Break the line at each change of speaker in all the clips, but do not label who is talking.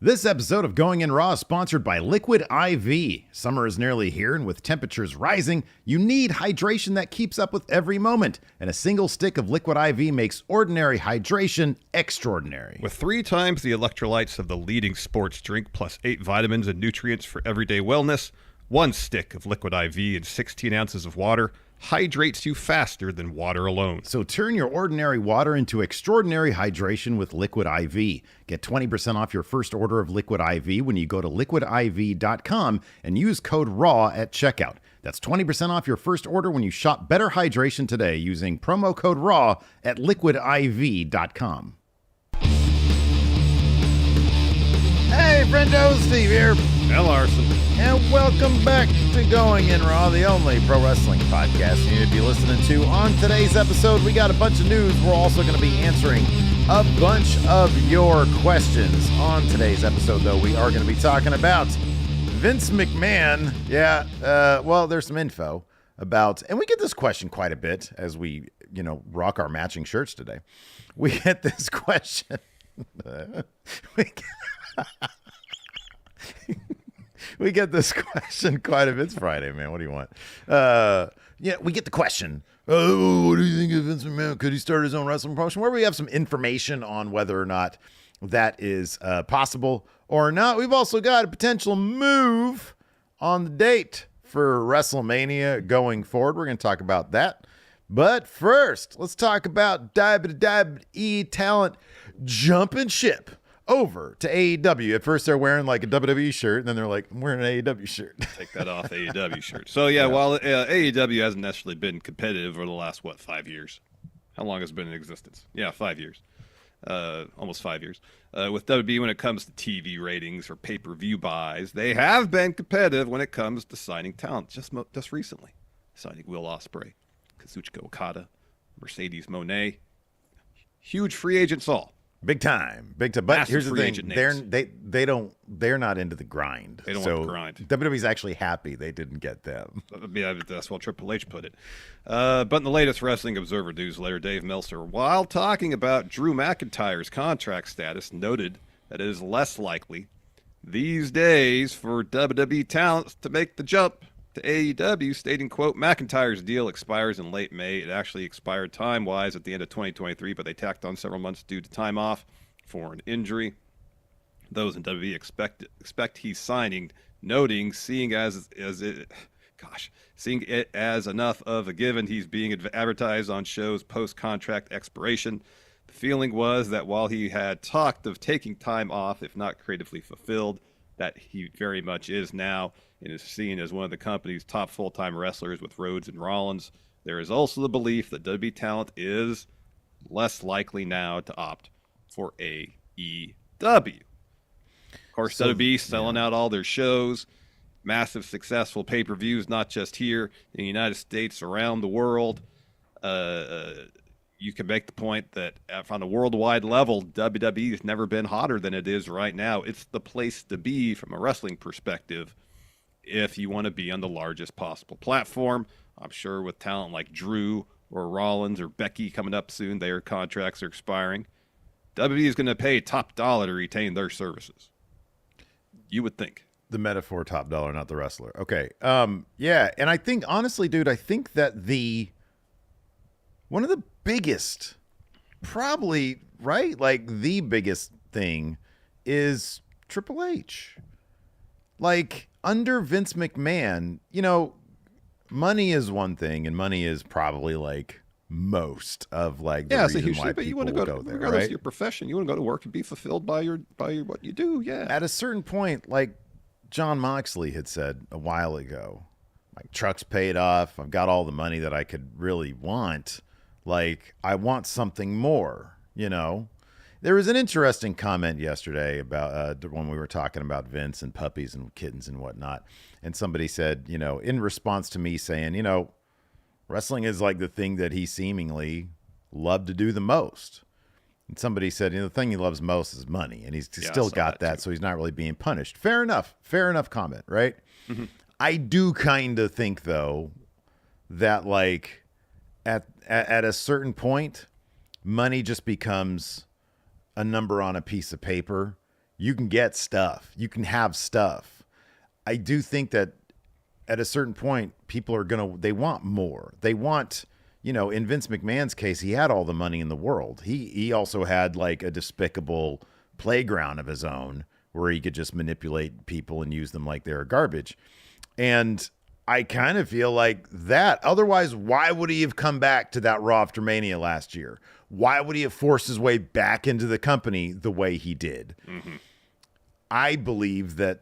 This episode of Going In Raw is sponsored by Liquid IV. Summer is nearly here, and with temperatures rising, you need hydration that keeps up with every moment. And a single stick of Liquid IV makes ordinary hydration extraordinary.
With 3 times the electrolytes of the leading sports drink, plus 8 vitamins and nutrients for everyday wellness, 1 stick of Liquid IV and 16 ounces of water hydrates you faster than water alone.
So turn your ordinary water into extraordinary hydration with Liquid IV. Get 20% off your first order of Liquid IV when you go to liquidiv.com and use code RAW at checkout. That's 20% off your first order when you shop Better Hydration today using promo code RAW at liquidiv.com. Hey, Friendo, Steve here.
And Larson.
And welcome back to Going In Raw, the only pro wrestling podcast you need to be listening to. On today's episode, we got a bunch of news. We're also going to be answering a bunch of your questions. On today's episode, though, we are going to be talking about Vince McMahon. Well, there's some info about, and we get this question quite a bit as we, rock our matching shirts today. We get this question. We get this question quite a bit. It's Friday, man. What do you want? We get the question. Oh, what do you think of Vince McMahon? Could he start his own wrestling promotion? Where we have some information on whether or not that is possible or not. We've also got a potential move on the date for Wrestlemania going forward. We're going to talk about that. But first, let's talk about WWE talent jumping ship over to AEW. At first, they're wearing like a WWE shirt, and then they're like, I'm wearing an AEW shirt.
Take that off, AEW shirt. So, while AEW hasn't necessarily been competitive over the last, 5 years? How long has it been in existence? 5 years. Almost 5 years. With WWE, when it comes to TV ratings or pay-per-view buys, they have been competitive when it comes to signing talent. Just recently, signing Will Ospreay, Kazuchika Okada, Mercedes Moné. Huge free agents all.
Big time. But
massive
here's the thing: they're not into the grind.
They don't want the grind.
WWE's actually happy they didn't get them.
Yeah, that's what Triple H put it. But in the latest Wrestling Observer newsletter, Dave Meltzer, while talking about Drew McIntyre's contract status, noted that it is less likely these days for WWE talents to make the jump to AEW, stating, quote, McIntyre's deal expires in late May. It actually expired time-wise at the end of 2023, but they tacked on several months due to time off for an injury. Those in WWE expect he's signing, noting, seeing it as enough of a given, he's being advertised on shows post-contract expiration. The feeling was that while he had talked of taking time off, if not creatively fulfilled, that he very much is now, and is seen as one of the company's top full-time wrestlers with Rhodes and Rollins. There is also the belief that WWE talent is less likely now to opt for AEW. Of course, WWE selling out all their shows, massive successful pay-per-views, not just here in the United States, around the world. You can make the point that on a worldwide level, WWE has never been hotter than it is right now. It's the place to be from a wrestling perspective if you want to be on the largest possible platform. I'm sure with talent like Drew or Rollins or Becky coming up soon, their contracts are expiring. WWE is going to pay top dollar to retain their services. You would think.
The metaphor top dollar, not the wrestler. Okay. And I think, honestly, dude, I think that one of the biggest, probably, right? Like the biggest thing is Triple H. Like under Vince McMahon, money is one thing, and money is probably like most of like the reason why people
want to
go there,
regardless
right?
of your profession, you want to go to work and be fulfilled by what you do. Yeah.
At a certain point, like John Moxley had said a while ago, my truck's paid off. I've got all the money that I could really want. Like, I want something more, There was an interesting comment yesterday about when we were talking about Vince and puppies and kittens and whatnot. And somebody said, in response to me saying, wrestling is like the thing that he seemingly loved to do the most. And somebody said, the thing he loves most is money. And he's still got that, so he's not really being punished. Fair enough comment, right? Mm-hmm. I do kind of think, though, that like at a certain point, money just becomes a number on a piece of paper. You can get stuff. You can have stuff. I do think that at a certain point, people are they want more. They want, in Vince McMahon's case, he had all the money in the world. He also had like a despicable playground of his own where he could just manipulate people and use them like they're garbage. And I kind of feel like that. Otherwise, why would he have come back to that Raw after Mania last year? Why would he have forced his way back into the company the way he did? Mm-hmm. I believe that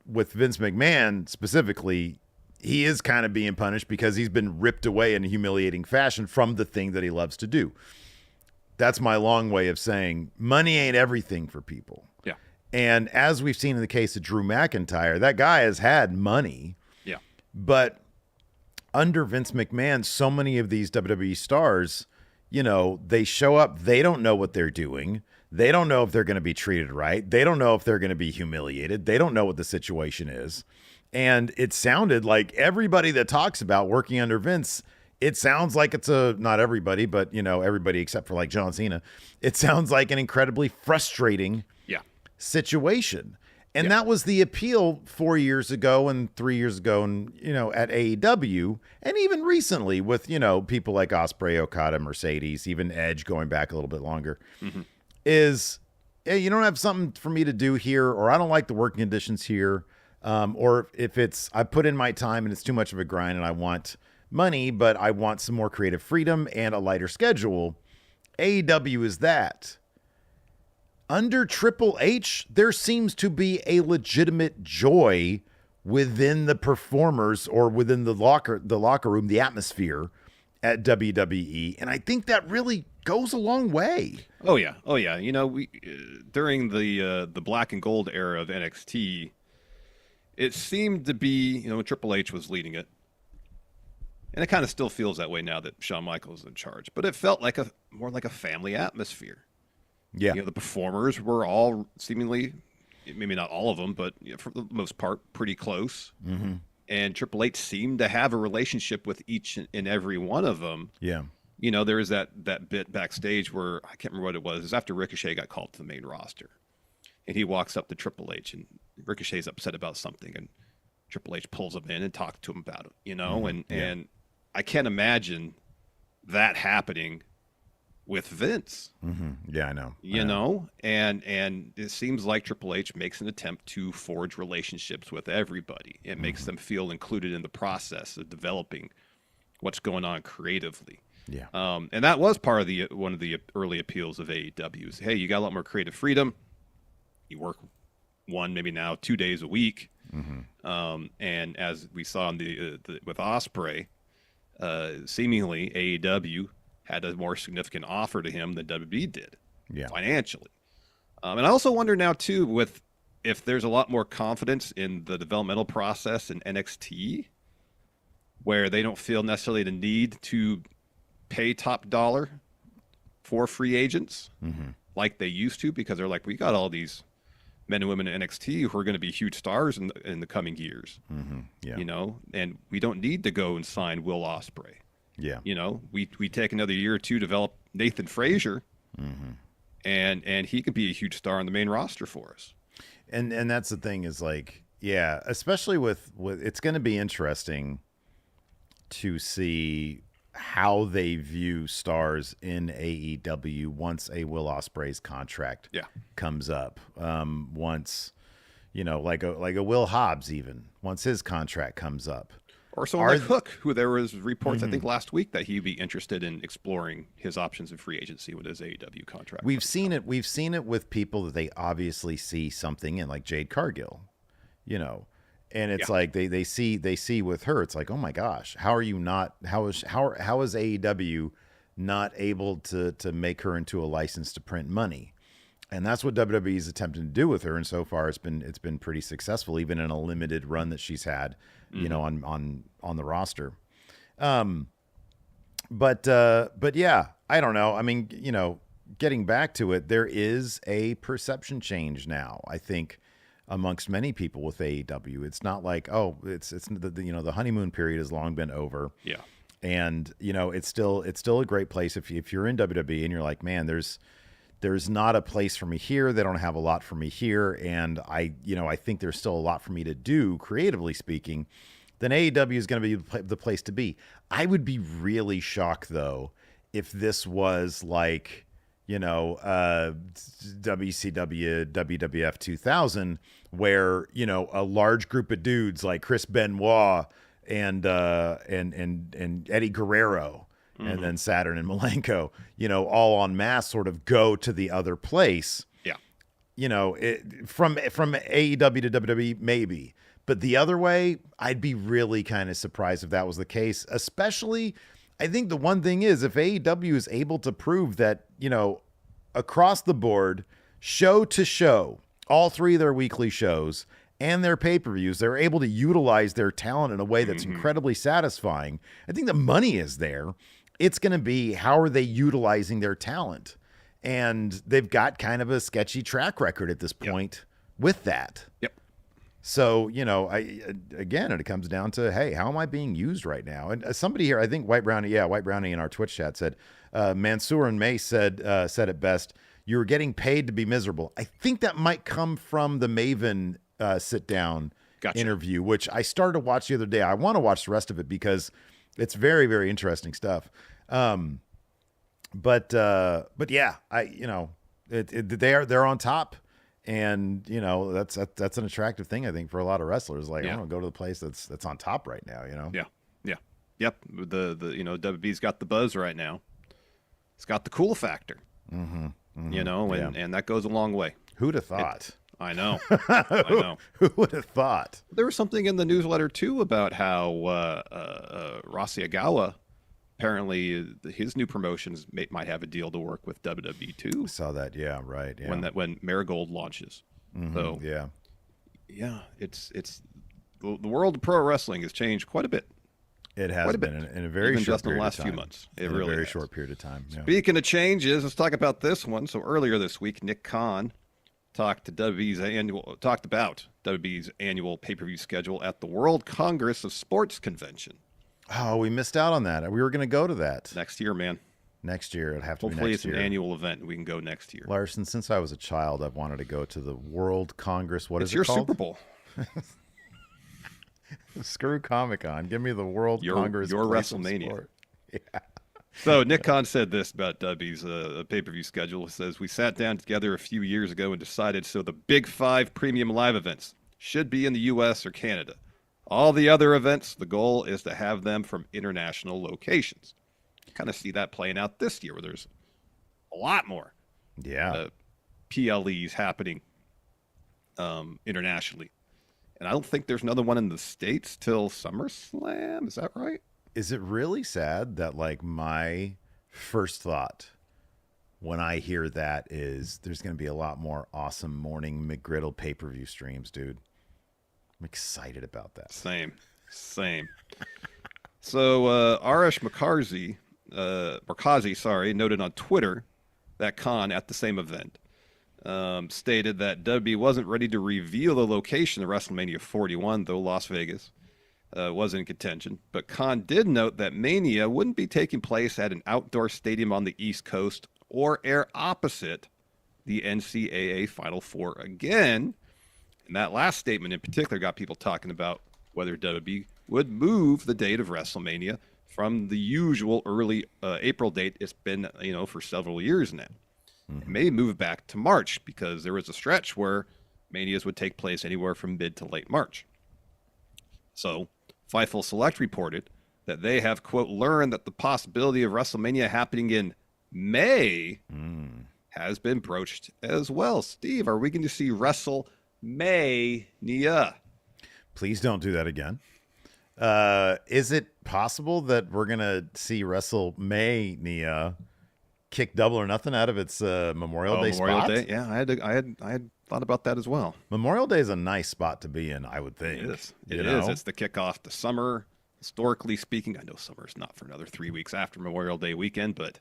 with Vince McMahon specifically, he is kind of being punished because he's been ripped away in a humiliating fashion from the thing that he loves to do. That's my long way of saying money ain't everything for people.
Yeah.
And as we've seen in the case of Drew McIntyre, that guy has had money.
Yeah.
But under Vince McMahon, so many of these WWE stars, they show up, they don't know what they're doing. They don't know if they're going to be treated right. They don't know if they're going to be humiliated. They don't know what the situation is. And it sounded like everybody that talks about working under Vince, it sounds like it's not everybody, but, everybody except for like John Cena. It sounds like an incredibly frustrating situation. And that was the appeal 4 years ago and 3 years ago and, at AEW and even recently with, people like Ospreay, Okada, Mercedes, even Edge going back a little bit longer is, hey, you don't have something for me to do here, or I don't like the working conditions here. Or if it's, I put in my time and it's too much of a grind and I want money, but I want some more creative freedom and a lighter schedule. AEW is that. Under Triple H, there seems to be a legitimate joy within the performers or within the locker room, the atmosphere at WWE. And I think that really goes a long way.
Oh yeah. We during the black and gold era of NXT, it seemed to be, Triple H was leading it. And it kind of still feels that way now that Shawn Michaels is in charge. But it felt like more like a family atmosphere.
Yeah.
The performers were all seemingly, maybe not all of them, but for the most part, pretty close. Mm-hmm. And Triple H seemed to have a relationship with each and every one of them.
Yeah.
There was that bit backstage where, I can't remember what it was. It was after Ricochet got called to the main roster. And he walks up to Triple H, and Ricochet's upset about something, and Triple H pulls him in and talks to him about it, and I can't imagine that happening with Vince.
Mm-hmm. Yeah, I know.
know, and it seems like Triple H makes an attempt to forge relationships with everybody. It makes them feel included in the process of developing what's going on creatively.
Yeah.
And that was part of one of the early appeals of AEW is, hey, you got a lot more creative freedom. You work 1, maybe now 2 days a week. Mm-hmm. And as we saw in with Ospreay, seemingly AEW had a more significant offer to him than WWE did financially. And I also wonder now, too, if there's a lot more confidence in the developmental process in NXT, where they don't feel necessarily the need to pay top dollar for free agents like they used to, because they're like, we got all these men and women in NXT who are going to be huge stars in the coming years. Mm-hmm. Yeah. And we don't need to go and sign Will Ospreay.
Yeah.
We take another year or two, develop Nathan Frazier, and he could be a huge star on the main roster for us.
And that's the thing is like, yeah, especially with it's going to be interesting to see how they view stars in AEW once a Will Ospreay's contract comes up. Once, like a Will Hobbs, even once his contract comes up.
Or someone like Hook, who there was reports, I think, last week that he'd be interested in exploring his options in free agency with his AEW contract.
We've seen it with people that they obviously see something in, like Jade Cargill, and it's like they see with her, it's like, oh my gosh, how is AEW not able to make her into a license to print money? And that's what WWE is attempting to do with her, and so far it's been pretty successful, even in a limited run that she's had, on the roster. But yeah, I don't know. I mean, getting back to it, there is a perception change now, I think, amongst many people with AEW. It's not like, oh, it's the honeymoon period has long been over.
Yeah.
And it's still a great place if you're in WWE and you're like, man, there's there's not a place for me here. They don't have a lot for me here. And I think there's still a lot for me to do, creatively speaking. Then AEW is going to be the place to be. I would be really shocked, though, if this was like, WCW, WWF 2000, where, a large group of dudes like Chris Benoit and Eddie Guerrero, and then Saturn and Malenko, all en masse sort of go to the other place.
Yeah.
From AEW to WWE, maybe. But the other way, I'd be really kind of surprised if that was the case. Especially, I think the one thing is, if AEW is able to prove that, across the board, show to show, all three of their weekly shows and their pay-per-views, they're able to utilize their talent in a way that's incredibly satisfying. I think the money is there. It's going to be, how are they utilizing their talent? And they've got kind of a sketchy track record at this point with that.
Yep.
So, again, it comes down to, hey, how am I being used right now? And somebody here, I think White Brownie in our Twitch chat said, Mansoor and May said it best, you were getting paid to be miserable. I think that might come from the Maven sit-down interview, which I started to watch the other day. I want to watch the rest of it because it's very, very interesting stuff. But yeah, they're on top. And that's an attractive thing, I think, for a lot of wrestlers. Like, I want to go to the place that's on top right now.
Yep. The WWE's got the buzz right now. It's got the cool factor. And that goes a long way.
Who'd have thought?
I know. I know.
Who would have thought?
There was something in the newsletter too about how Rossy Agawa, apparently his new promotions might have a deal to work with WWE too.
I saw that. Yeah, right. Yeah.
When Marigold launches. So it's the world of pro wrestling has changed quite a bit.
It has been in a very short
just in
period
the last
of
few
time.
months. It
in
really
a very
has.
short period of time. Yeah.
Speaking of changes, let's talk about this one. So earlier this week, Nick Khan talked about WWE's annual pay-per-view schedule at the World Congress of Sports Convention.
Oh, we missed out on that. We were going to go to that
Next year, man.
next year. It'd have to
Hopefully
be next
it's
year.
an annual event. We can go next year.
Larson, since I was a child, I've wanted to go to the World Congress. What
It's
is it
your
called?
Super Bowl.
Screw Comic-Con. Give me the World Congress.
Your
place of
WrestleMania.
sport. Yeah.
So Nick Khan said this about WWE's pay-per-view schedule. He says, we sat down together a few years ago and decided so the big 5 premium live events should be in the U.S. or Canada. All the other events, the goal is to have them from international locations. Kind of see that playing out this year where there's a lot more PLEs happening internationally. And I don't think there's another one in the States till SummerSlam. Is that right?
Is it really sad that, like, my first thought when I hear that is there's going to be a lot more awesome morning McGriddle pay-per-view streams, dude. I'm excited about that.
Same. So Arash Markazi, noted on Twitter that Khan at the same event stated that WWE wasn't ready to reveal the location of WrestleMania 41, though Las Vegas was in contention. But Khan did note that Mania wouldn't be taking place at an outdoor stadium on the East Coast or air opposite the NCAA Final Four again. And that last statement in particular got people talking about whether WWE would move the date of WrestleMania from the usual early April date it's been, for several years now. It may move back to March because there was a stretch where Manias would take place anywhere from mid to late March. So Fightful Select reported that they have, quote, learned that the possibility of WrestleMania happening in May has been broached as well. Steve, are we going to see WrestleMania?
Please don't do that again. Is it possible that we're going to see WrestleMania kick Double or Nothing out of its Memorial Day spot?
Day? Yeah, I had thought about that as well.
Memorial Day is a nice spot to be in, I would think.
It is. It is. It's the kickoff to summer. Historically speaking, I know summer's not for another 3 weeks after Memorial Day weekend, but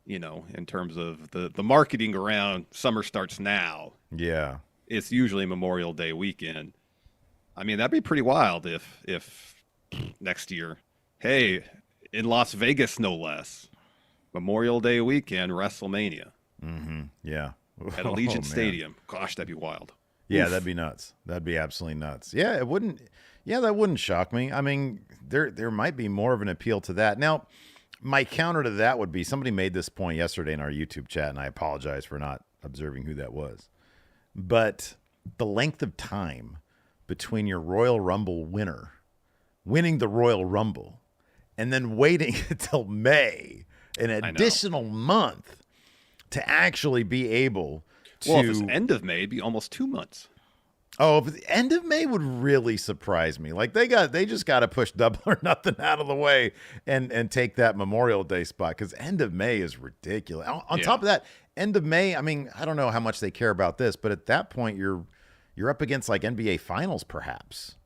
in terms of the marketing around summer starts now.
Yeah.
It's usually Memorial Day weekend. I mean, that'd be pretty wild if next year, hey, in Las Vegas, no less, Memorial Day weekend, WrestleMania.
Yeah.
at Allegiant Stadium. Gosh, that'd be wild.
Yeah,
Oof.
that'd be nuts. That'd be absolutely nuts. Yeah, it wouldn't. Yeah, that wouldn't shock me. I mean, there might be more of an appeal to that. Now, my counter to that would be somebody made this point yesterday in our YouTube chat, and I apologize for not observing who that was. But the length of time between your Royal Rumble winner winning the Royal Rumble and then waiting until May, an additional month, to actually be able to.
Well, if it's end of May, it'd be almost 2 months.
Oh, but the end of May would really surprise me. Like they just got to push Double or Nothing out of the way and take that Memorial Day spot, because end of May is ridiculous. On top of that, end of May, I mean, I don't know how much they care about this, but at that point you're up against like NBA Finals, perhaps.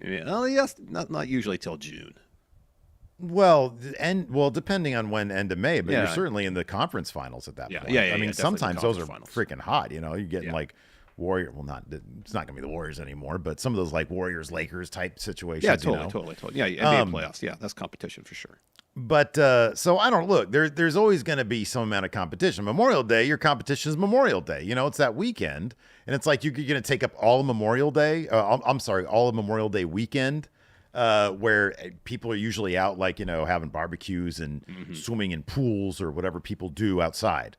Yeah, well, yes, not usually till June.
Well, depending on when end of May, but you're certainly in the conference finals at that point. I mean, sometimes those are freaking hot. You know, you're getting like Warrior. Well, it's not gonna be the Warriors anymore, but some of those like Warriors Lakers type situations.
Yeah, totally. Yeah, NBA playoffs. Yeah, that's competition for sure.
But so I don't look. There's always going to be some amount of competition. Memorial Day, your competition is Memorial Day. You know, it's that weekend, and it's like you're going to take up all of Memorial Day. I'm sorry, all of Memorial Day weekend, where people are usually out, like, you know, having barbecues and swimming in pools or whatever people do outside.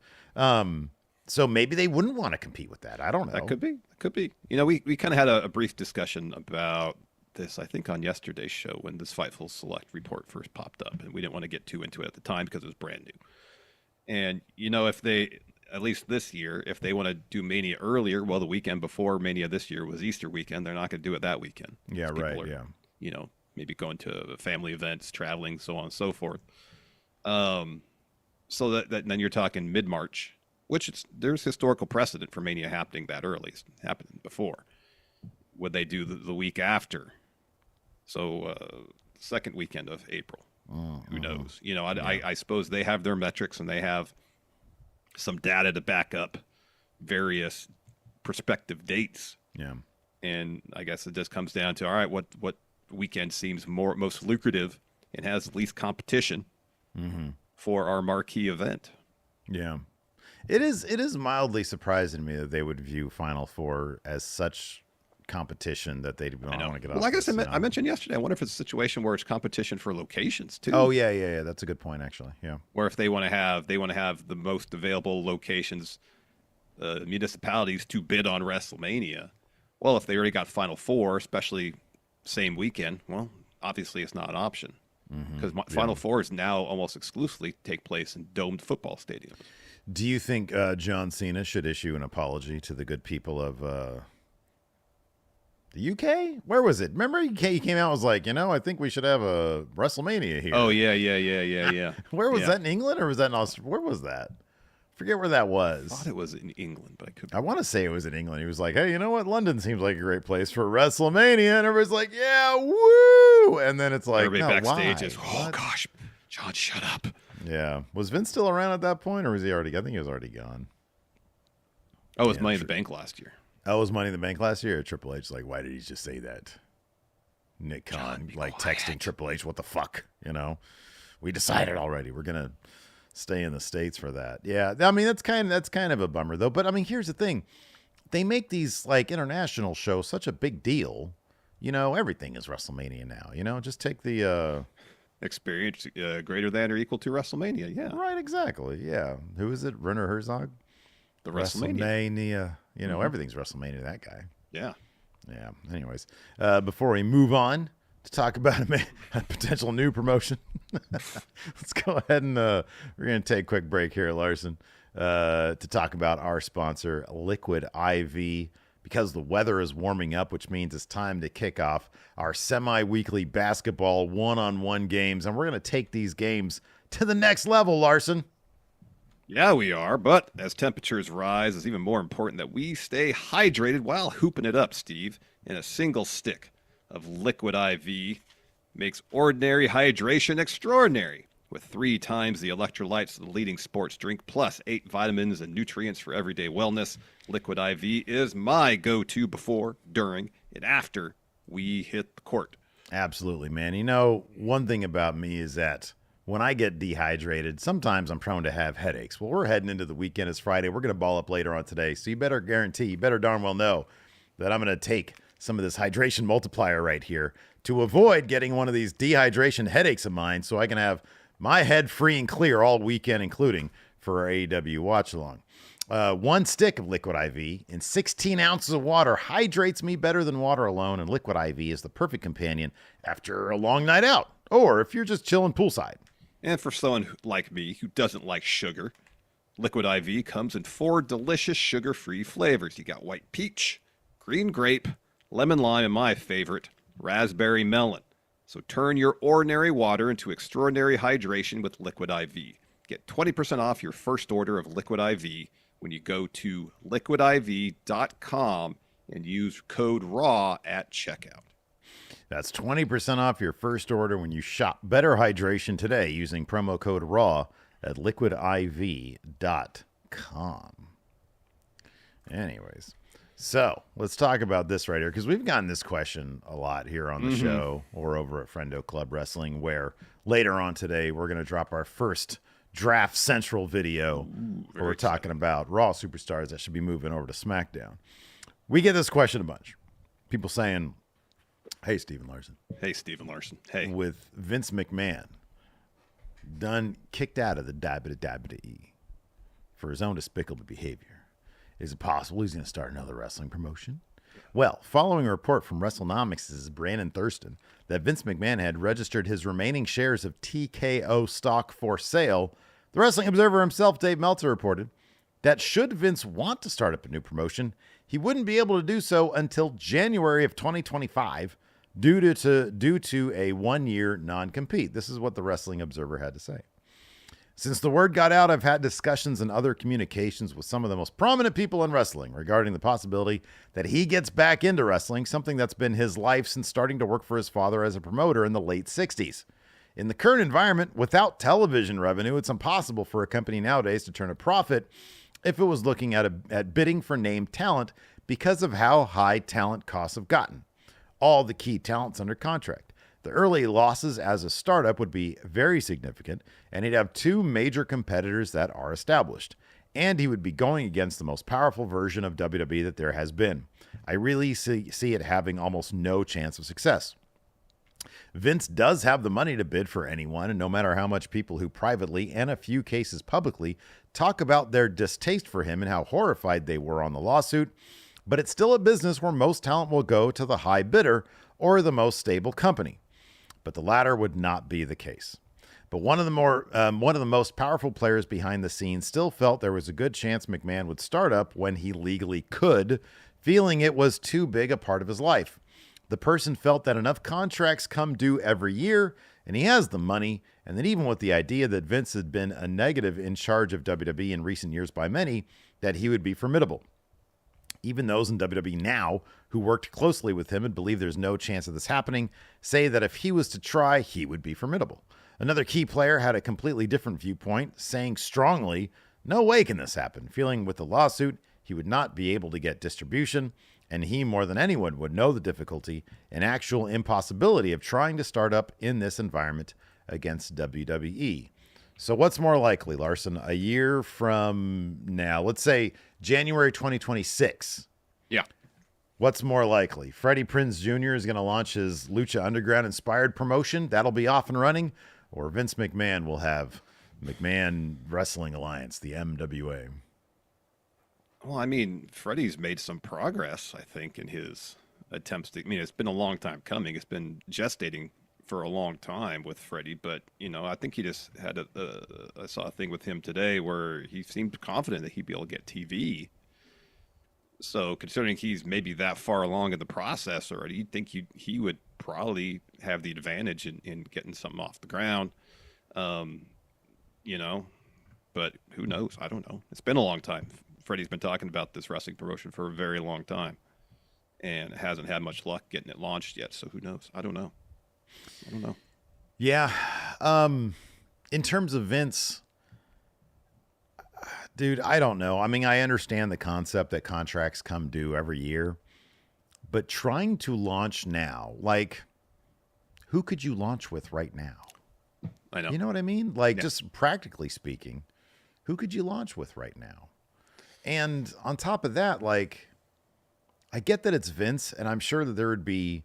So maybe they wouldn't want to compete with that. I don't know.
That could be. You know, we kind of had a brief discussion about this, I think, on yesterday's show when this Fightful Select report first popped up, and we didn't want to get too into it at the time because it was brand new. And, you know, if they, at least this year, if they want to do Mania earlier, well, the weekend before Mania this year was Easter weekend, they're not going to do it that weekend.
Yeah, right, yeah.
You know, maybe going to family events, traveling, so on and so forth. So that then you're talking mid-March, which there's historical precedent for Mania happening that early. It's happened before. Would they do the week after? So second weekend of April. Who knows? You know, I suppose they have their metrics and they have some data to back up various prospective dates.
Yeah.
And I guess it just comes down to, all right, what weekend seems most lucrative and has least competition for our marquee event.
Yeah. It is mildly surprising to me that they would view Final Four as such competition that they'd want to get off.
Well, I guess I mentioned yesterday, I wonder if it's a situation where it's competition for locations too.
Oh yeah. That's a good point, actually. Yeah.
Where if they want to have the most available locations, municipalities to bid on WrestleMania. Well, if they already got Final Four, especially same weekend, well, obviously it's not an option because Final Fours now almost exclusively take place in domed football stadiums.
Do you think John Cena should issue an apology to the good people of the UK? Where was it? Remember he came out and was like, you know, I think we should have a WrestleMania here.
Oh, yeah.
Where was that, in England or was that in Australia? Where was that? Forget where that was.
I thought it was in England, but
I want to say it was in England. He was like, hey, you know what? London seems like a great place for WrestleMania. And everybody's like, yeah, woo! And then it's like,
everybody backstage
why?
is, oh, gosh, John, shut up.
Yeah. Was Vince still around at that point, or was he already? I think he was already gone.
Oh, it was Money in the Bank last year.
Oh, it was Money in the Bank last year? Triple H, like, why did he just say that? Nick Khan, like, texting Triple H, what the fuck? You know? We decided already. We're going to stay in the States for that. Yeah. I mean, that's kind of a bummer, though. But, I mean, here's the thing. They make these, like, international shows such a big deal. You know, everything is WrestleMania now. You know, just take the...
experience greater than or equal to WrestleMania. Yeah.
Right, exactly. Yeah. Who is it? Werner Herzog?
The WrestleMania.
You know, everything's WrestleMania, that guy.
Yeah.
Yeah. Anyways, before we move on to talk about a potential new promotion, let's go ahead and we're going to take a quick break here at Larson to talk about our sponsor, Liquid IV. Because the weather is warming up, which means it's time to kick off our semi-weekly basketball one-on-one games. And we're going to take these games to the next level, Larson.
Yeah, we are. But as temperatures rise, it's even more important that we stay hydrated while hooping it up, Steve. And a single stick of Liquid IV makes ordinary hydration extraordinary. With 3 times the electrolytes of the leading sports drink, plus 8 vitamins and nutrients for everyday wellness, Liquid IV is my go-to before, during, and after we hit the court.
Absolutely, man. You know, one thing about me is that when I get dehydrated, sometimes I'm prone to have headaches. Well, we're heading into the weekend. It's Friday. We're going to ball up later on today. So you better darn well know that I'm going to take some of this hydration multiplier right here to avoid getting one of these dehydration headaches of mine so I can have my head free and clear all weekend, including for our AEW watch along. 1 stick of Liquid IV in 16 ounces of water hydrates me better than water alone, and Liquid IV is the perfect companion after a long night out, or if you're just chilling poolside.
And for someone like me who doesn't like sugar, Liquid IV comes in 4 delicious sugar-free flavors. You got white peach, green grape, lemon lime, and my favorite, raspberry melon. So turn your ordinary water into extraordinary hydration with Liquid IV. Get 20% off your first order of Liquid IV when you go to liquidiv.com and use code RAW at checkout.
That's 20% off your first order when you shop Better Hydration today using promo code RAW at liquidiv.com. Anyways, so let's talk about this right here, because we've gotten this question a lot here on the show or over at Friendo Club Wrestling, where later on today we're going to drop our first Draft Central video where we're talking about Raw superstars that should be moving over to SmackDown. We get this question a bunch. People saying, hey, Steven Larson.
Hey, Steven Larson. Hey.
With Vince McMahon done kicked out of the WWE for his own despicable behavior, is it possible he's going to start another wrestling promotion? Well, following a report from WrestleNomics' Brandon Thurston that Vince McMahon had registered his remaining shares of TKO stock for sale, the Wrestling Observer himself, Dave Meltzer, reported that should Vince want to start up a new promotion, he wouldn't be able to do so until January of 2025 due to a 1-year non-compete. This is what the Wrestling Observer had to say. Since the word got out, I've had discussions and other communications with some of the most prominent people in wrestling regarding the possibility that he gets back into wrestling, something that's been his life since starting to work for his father as a promoter in the late 60s. In the current environment, without television revenue, it's impossible for a company nowadays to turn a profit if it was looking at bidding for named talent because of how high talent costs have gotten. All the key talent's under contract. The early losses as a startup would be very significant, and he'd have 2 major competitors that are established. And he would be going against the most powerful version of WWE that there has been. I really see it having almost no chance of success. Vince does have the money to bid for anyone, and no matter how much people who privately and a few cases publicly talk about their distaste for him and how horrified they were on the lawsuit, but it's still a business where most talent will go to the high bidder or the most stable company. But the latter would not be the case. But one of the most powerful players behind the scenes still felt there was a good chance McMahon would start up when he legally could, feeling it was too big a part of his life. The person felt that enough contracts come due every year, and he has the money, and that even with the idea that Vince had been a negative in charge of WWE in recent years by many, that he would be formidable. Even those in WWE now who worked closely with him and believe there's no chance of this happening say that if he was to try, he would be formidable. Another key player had a completely different viewpoint, saying strongly, no way can this happen, feeling with the lawsuit he would not be able to get distribution, and he more than anyone would know the difficulty and actual impossibility of trying to start up in this environment against WWE. So what's more likely, Larson, a year from now, let's say January 2026.
Yeah.
What's more likely? Freddie Prinze Jr. is going to launch his Lucha Underground inspired promotion. That'll be off and running. Or Vince McMahon will have McMahon Wrestling Alliance, the MWA.
Well, I mean, Freddie's made some progress, I think, in his attempts to. I mean, it's been a long time coming. It's been gestating for a long time with Freddie, but I think he just had I saw a thing with him today where he seemed confident that he'd be able to get TV. So considering he's maybe that far along in the process already, you'd think he would probably have the advantage in getting something off the ground. But who knows? I don't know. It's been a long time. Freddie's been talking about this wrestling promotion for a very long time and hasn't had much luck getting it launched yet. So who knows? I don't know.
Yeah. In terms of Vince, dude, I don't know. I mean, I understand the concept that contracts come due every year, but trying to launch now, like, who could you launch with right now?
I know.
You know what I mean? Like,
Yeah.
just practically speaking, who could you launch with right now? And on top of that, like, I get that it's Vince, and I'm sure that there would be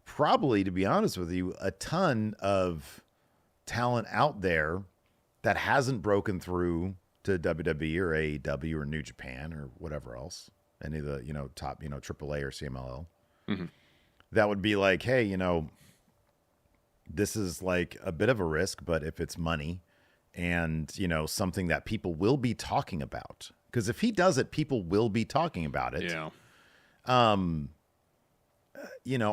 probably, to be honest with you, a ton of talent out there that hasn't broken through to WWE or AEW or New Japan or whatever else, any of the, top, AAA or CMLL.
Mm-hmm.
That would be like, hey, this is like a bit of a risk, but if it's money and, something that people will be talking about, because if he does it, people will be talking about it.
Yeah.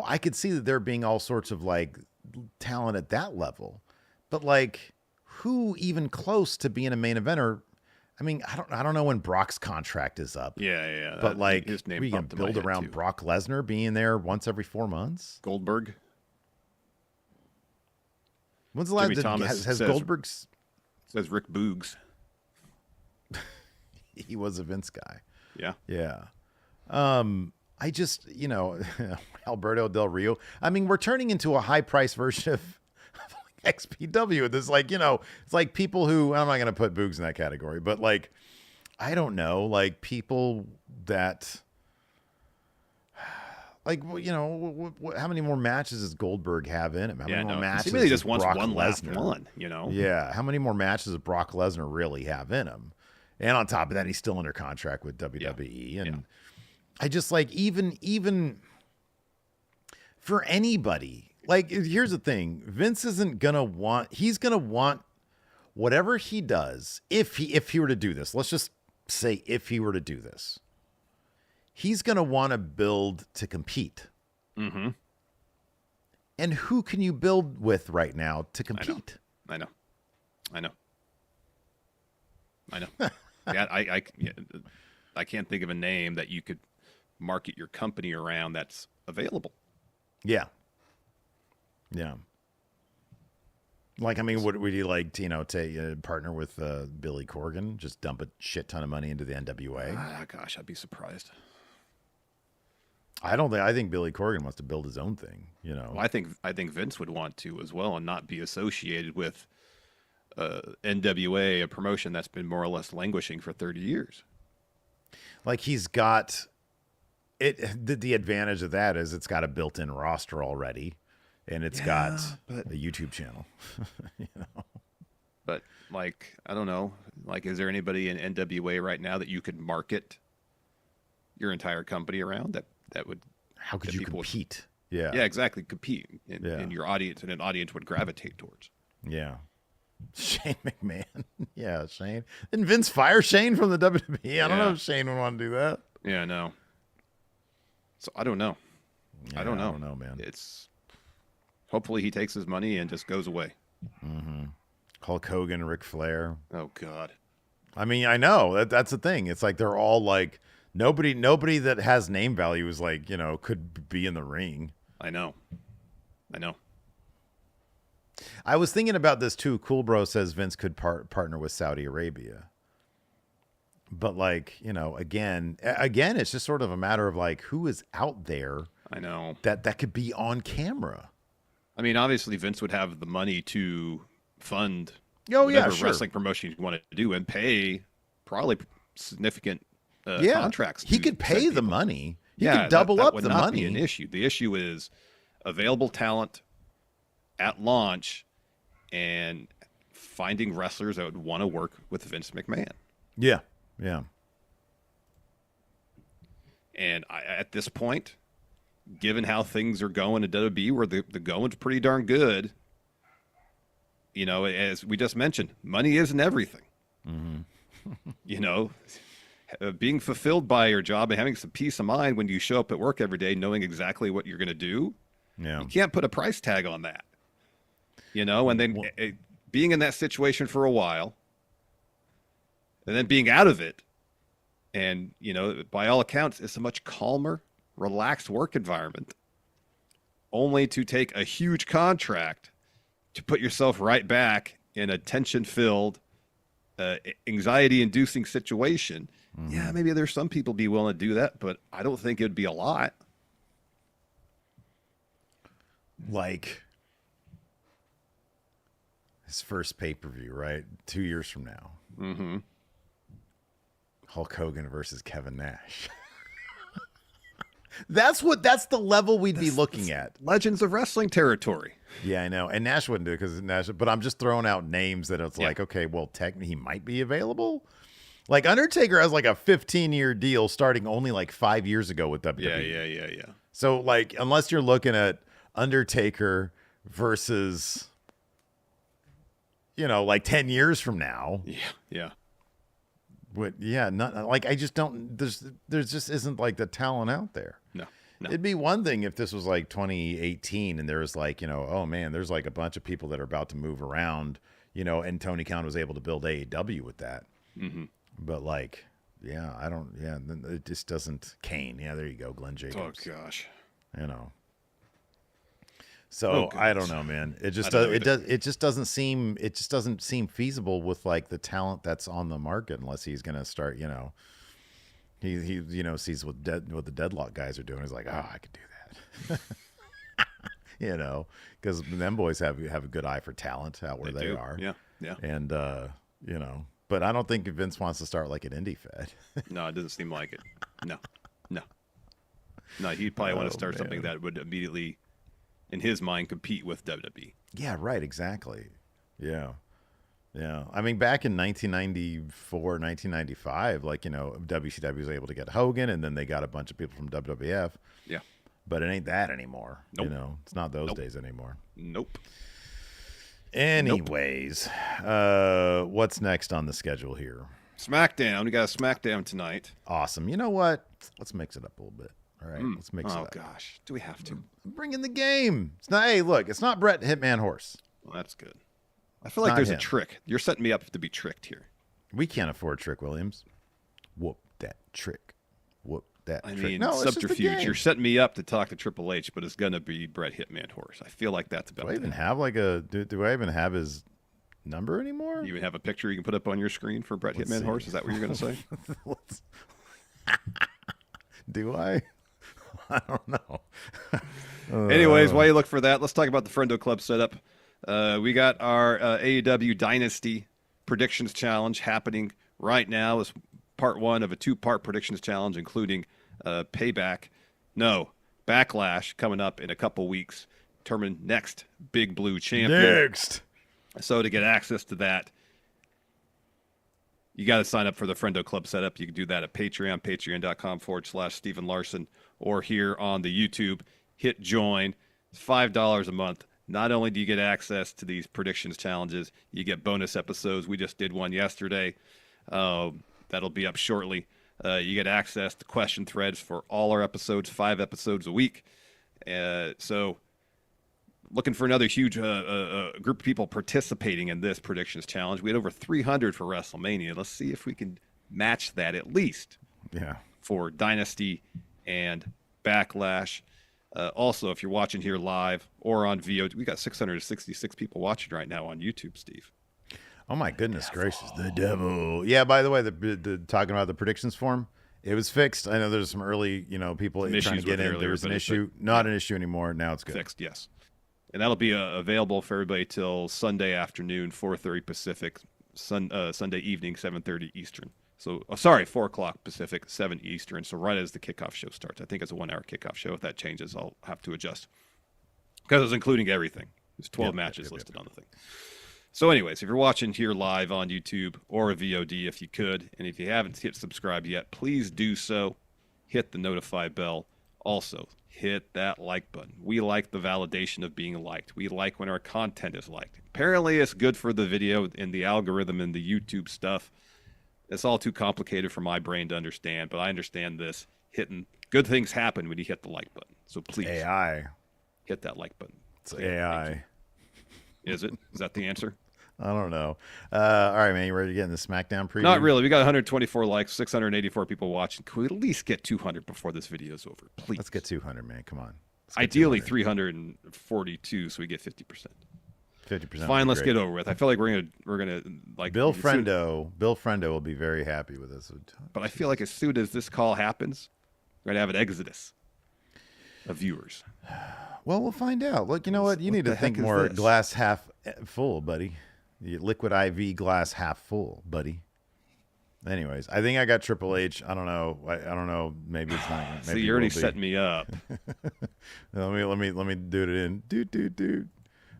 I could see that there being all sorts of like talent at that level, but like who even close to being a main eventer? I mean, I don't know when Brock's contract is up.
Yeah.
But like,
his name
we can
popped in my
build
head,
around
too.
Brock Lesnar being there once every 4 months.
Goldberg.
When's the last?
Jimmy Thomas
Has
says-
Goldberg's?
Says Rick Boogs.
He was a Vince guy.
Yeah.
Yeah. I just, Alberto Del Rio. I mean, we're turning into a high price version of like XPW. This like, it's like people who, I'm not going to put Boogs in that category, but like, I don't know, like people that like, how many more matches does Goldberg have in him? How many more matches?
He really just
does
wants
Brock
one last
Lesnar?
one,
Yeah. How many more matches does Brock Lesnar really have in him? And on top of that, he's still under contract with WWE. And I just like, even for anybody, like, here's the thing. Vince isn't going to want, he's going to want whatever he does. If he were to do this, let's just say, if he were to do this, he's going to want to build to compete.
Mm-hmm.
And who can you build with right now to compete?
I know. Yeah, I can't think of a name that you could market your company around that's available.
Yeah. Like, I mean, would you like to, to partner with Billy Corgan? Just dump a shit ton of money into the NWA?
Gosh, I'd be surprised.
I think Billy Corgan wants to build his own thing,
Well, I think Vince would want to as well, and not be associated with NWA, a promotion that's been more or less languishing for 30 years.
Like, he's got it. The advantage of that is it's got a built-in roster already, and it's got a YouTube channel.
But like, I don't know. Like, is there anybody in NWA right now that you could market your entire company around that would?
How could you compete?
Yeah, exactly. Compete, and your audience, and an audience would gravitate towards.
Yeah. Shane McMahon. Yeah, Shane. Didn't Vince fire Shane from the WWE? I don't know if Shane would want to do that.
Yeah, I know. So I don't know.
Yeah,
I don't know,
man.
It's hopefully he takes his money and just goes away.
Mm-hmm. Hulk Hogan, Ric Flair.
Oh God.
I mean, I know that's the thing. It's like they're all like nobody that has name value is like could be in the ring.
I know.
I was thinking about this too. Cool Bro says Vince could partner with Saudi Arabia. But like, again, it's just sort of a matter of like who is out there.
I know.
That could be on camera.
I mean, obviously Vince would have the money to fund wrestling promotion you want to do and pay probably significant contracts.
He could pay the money. He could double
that
up
would
the
not
money.
Be an issue. The issue is available talent at launch and finding wrestlers that would want to work with Vince McMahon.
Yeah.
And at this point, given how things are going at WWE, where the going's pretty darn good, as we just mentioned, money isn't everything.
Mm-hmm.
Being fulfilled by your job and having some peace of mind when you show up at work every day, knowing exactly what you're going to do.
Yeah.
You can't put a price tag on that. And then being in that situation for a while, and then being out of it, and by all accounts, it's a much calmer, relaxed work environment, only to take a huge contract to put yourself right back in a tension-filled, anxiety-inducing situation. Mm-hmm. Yeah, maybe there's some people be willing to do that, but I don't think it'd be a lot.
Like, His first pay-per-view, right? 2 years from now.
Mm-hmm.
Hulk Hogan versus Kevin Nash. That's the level we'd be looking at.
Legends of Wrestling territory.
Yeah, I know. And Nash wouldn't do it because Nash, but I'm just throwing out names that it's like, okay, well, technically he might be available. Like Undertaker has like a 15-year deal starting only like 5 years ago with WWE.
Yeah.
So like, unless you're looking at Undertaker versus, like 10 years from now.
Yeah.
But not like I just don't. There's just isn't like the talent out there.
No.
It'd be one thing if this was like 2018 and there was like, oh man, there's like a bunch of people that are about to move around, and Tony Khan was able to build AEW with that.
Mm-hmm.
But like, it just doesn't. Kane, there you go, Glenn Jacobs.
Oh gosh,
So I don't know, man. It just doesn't seem feasible with like the talent that's on the market unless he's gonna start, he sees what the Deadlock guys are doing. He's like, oh, I could do that, because them boys have a good eye for talent out where they are.
Yeah.
And but I don't think Vince wants to start like an indie fed.
No, it doesn't seem like it. No. He'd probably want to start something that would immediately, in his mind, compete with WWE.
Yeah, right. Exactly. Yeah. I mean, back in 1994, 1995, like, WCW was able to get Hogan, and then they got a bunch of people from WWF.
Yeah.
But it ain't that anymore.
Nope.
It's not those days anymore.
Nope.
Anyways, what's next on the schedule here?
SmackDown. We got a SmackDown tonight.
Awesome. You know what? Let's mix it up a little bit. All right, let's mix it up.
Oh, gosh. Do we have to?
Bring in the game. It's not. Hey, look, it's not Bret Hitman Horse.
Well, that's good. I feel like there's a trick. You're setting me up to be tricked here.
We can't afford Trick Williams. Whoop that trick. Whoop that trick.
I mean,
no,
subterfuge. You're setting me up to talk to Triple H, but it's going to be Bret Hitman Horse. I feel like that's about
Do I even have like do I even have his number anymore?
You even have a picture you can put up on your screen for Bret Hitman Horse? Is that what you're going to say?
Do I? I don't know.
Anyways, while you look for that, let's talk about the Friendo Club setup. We got our AEW Dynasty Predictions Challenge happening right now as part one of a two-part predictions challenge, including Backlash coming up in a couple weeks. Determine next Big Blue champion. So to get access to that, you got to sign up for the Friendo Club setup. You can do that at Patreon, patreon.com/Stephen Larson, or here on the YouTube. Hit join. It's $5 a month. Not only do you get access to these predictions challenges, you get bonus episodes. We just did one yesterday. That'll be up shortly. You get access to question threads for all our episodes, 5 episodes a week. So looking for another huge group of people participating in this predictions challenge. We had over 300 for WrestleMania. Let's see if we can match that at least.
Yeah.
For Dynasty and Backlash. Also, if you're watching here live or on VOD, we got 666 people watching right now on YouTube, Steve.
Oh my goodness gracious, the devil! Yeah. By the way, the talking about the predictions form, it was fixed. I know there's some early, people trying to get in. There was an issue, not an issue anymore. Now it's good.
Fixed, yes. And that'll be available for everybody till Sunday afternoon, 4:30 Pacific, Sunday evening, 7:30 Eastern. So, 4 o'clock Pacific, 7 Eastern. So right as the kickoff show starts. I think it's a 1-hour kickoff show. If that changes, I'll have to adjust. Because it's including everything. There's 12 matches listed on the thing. So anyways, if you're watching here live on YouTube or a VOD, if you could, and if you haven't hit subscribe yet, please do so. Hit the notify bell. Also, hit that like button. We like the validation of being liked. We like when our content is liked. Apparently, it's good for the video and the algorithm and the YouTube stuff. It's all too complicated for my brain to understand, but I understand this. Good things happen when you hit the like button. So please,
AI.
Hit that like button.
It's AI.
Is it? Is that the answer?
I don't know. All right, man. You ready to get in the SmackDown preview?
Not really. We got 124 likes, 684 people watching. Can we at least get 200 before this video is over? Please.
Let's get 200, man. Come on.
Ideally 342, so we get 50%.
50%.
Fine, let's get over with. I feel like we're gonna like
Bill Friendo. Bill Friendo will be very happy with this.
But I feel like as soon as this call happens, we're gonna have an exodus of viewers.
Well, we'll find out. Look, you know what? You need to think more glass half full, buddy. Liquid IV glass half full, buddy. Anyways, I think I got Triple H. I don't know. I don't know. Maybe it's not. Maybe
See, you're already setting me up.
let me do it in. Dude.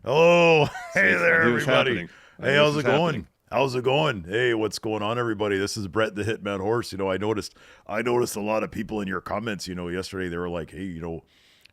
Hello, hey there, everybody. Hey, how's it going? How's it going? Hey, what's going on, everybody? This is Brett the Hitman Horse. I noticed a lot of people in your comments. Yesterday they were like, hey,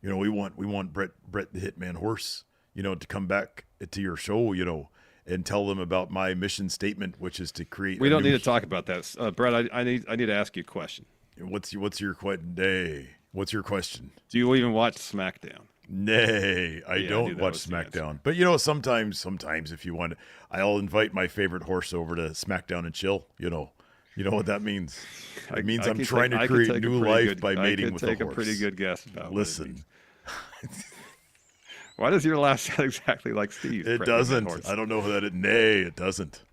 we want Brett the Hitman Horse, to come back to your show, and tell them about my mission statement, which is to create.
We don't need to talk about that, Brett. I need to ask you a question.
What's your question? Nay, what's your question?
Do you even watch SmackDown?
Nay, I don't watch SmackDown. But sometimes if you want, I'll invite my favorite horse over to SmackDown and chill. You know what that means? It means I'm trying to create new life by mating with a horse. I can take a pretty good guess about. Listen.
Why does your last sound exactly like Steve?
It doesn't. I don't know that nay, it doesn't.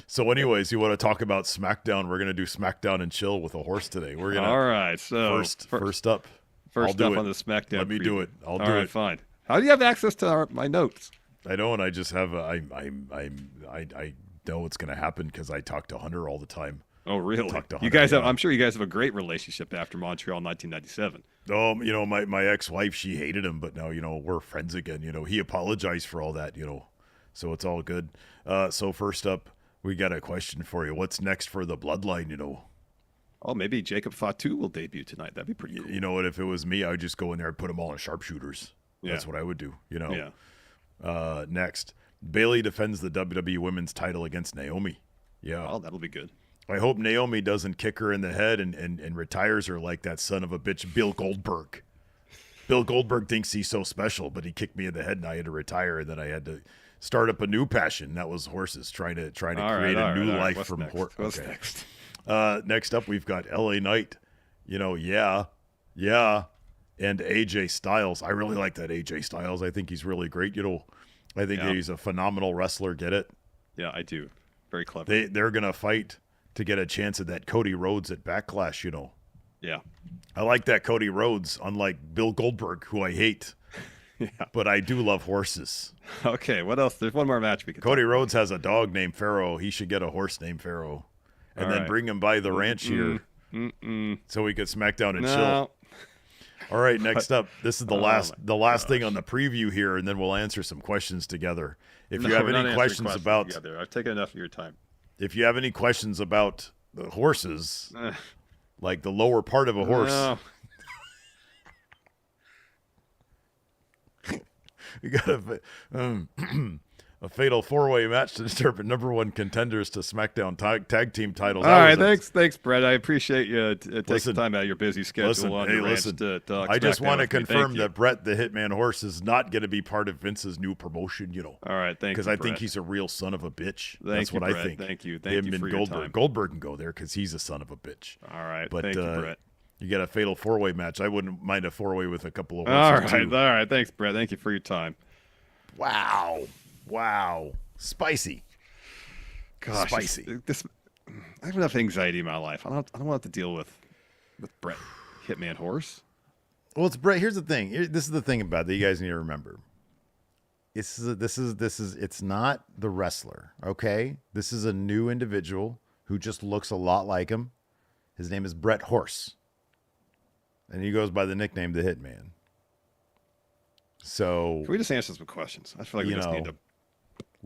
So anyways, you want to talk about SmackDown? We're going to do SmackDown and chill with a horse today. We're going to.
All right. So
first up.
First up on the SmackDown.
Let me do it. I'll do it.
All right, fine. How do you have access to my notes?
I don't. I just have. I know what's going to happen because I talk to Hunter all the time.
Oh, really? You guys have. I'm sure you guys have a great relationship after Montreal 1997.
Oh, my ex-wife, she hated him, but now we're friends again. He apologized for all that. So it's all good. So first up, we got a question for you. What's next for the Bloodline?
Oh, maybe Jacob Fatu will debut tonight. That'd be pretty cool.
You know what? If it was me, I would just go in there and put them all in sharpshooters. Yeah. That's what I would do.
Yeah.
Next, Bayley defends the WWE Women's title against Naomi. Yeah.
Oh, that'll be good.
I hope Naomi doesn't kick her in the head and retires her like that son of a bitch, Bill Goldberg. Bill Goldberg thinks he's so special, but he kicked me in the head and I had to retire, and then I had to start up a new passion. That was horses, trying to create a new life from horses.
What's next?
Next up, we've got LA Knight. Yeah. And AJ Styles. I really like that AJ Styles. I think he's really great. I think he's a phenomenal wrestler. Get it?
Yeah, I do. Very clever.
They're going to fight to get a chance at that Cody Rhodes at Backlash,
Yeah.
I like that Cody Rhodes, unlike Bill Goldberg, who I hate.
Yeah.
But I do love horses.
Okay, what else? There's one more match we can
Cody Rhodes has a dog named Pharaoh. He should get a horse named Pharaoh. And then bring him by the ranch here so we could smack down and chill. All right, next up. This is the last thing on the preview here, and then we'll answer some questions together. If you have any questions about
together. I've taken enough of your time.
If you have any questions about the horses, like the lower part of a horse, you got a fatal four-way match to determine number one contenders to SmackDown tag team titles.
All right, thanks, Brett. I appreciate you taking time out of your busy schedule on the ranch to talk.
I just want to confirm that Brett the Hitman Horse is not going to be part of Vince's new promotion.
All right, thank you,
because I think he's a real son of a bitch.
That's
what
Brett.
I think.
Thank you
for
your
Goldberg.
time.
Goldberg can go there because he's a son of a bitch.
All right,
but
thank you, Brett.
You got a fatal four-way match. I wouldn't mind a four-way with a couple of
horses. All right, thanks, Brett. Thank you for your time.
Wow. Spicy.
Gosh,
spicy.
I have enough anxiety in my life. I don't want to deal with Brett Hitman Horse.
Well, it's Brett. Here's the thing. This is the thing about that you guys need to remember. It's not the wrestler, okay? This is a new individual who just looks a lot like him. His name is Brett Horse, and he goes by the nickname the Hitman. So
can we just answer some questions? I feel like we just need to.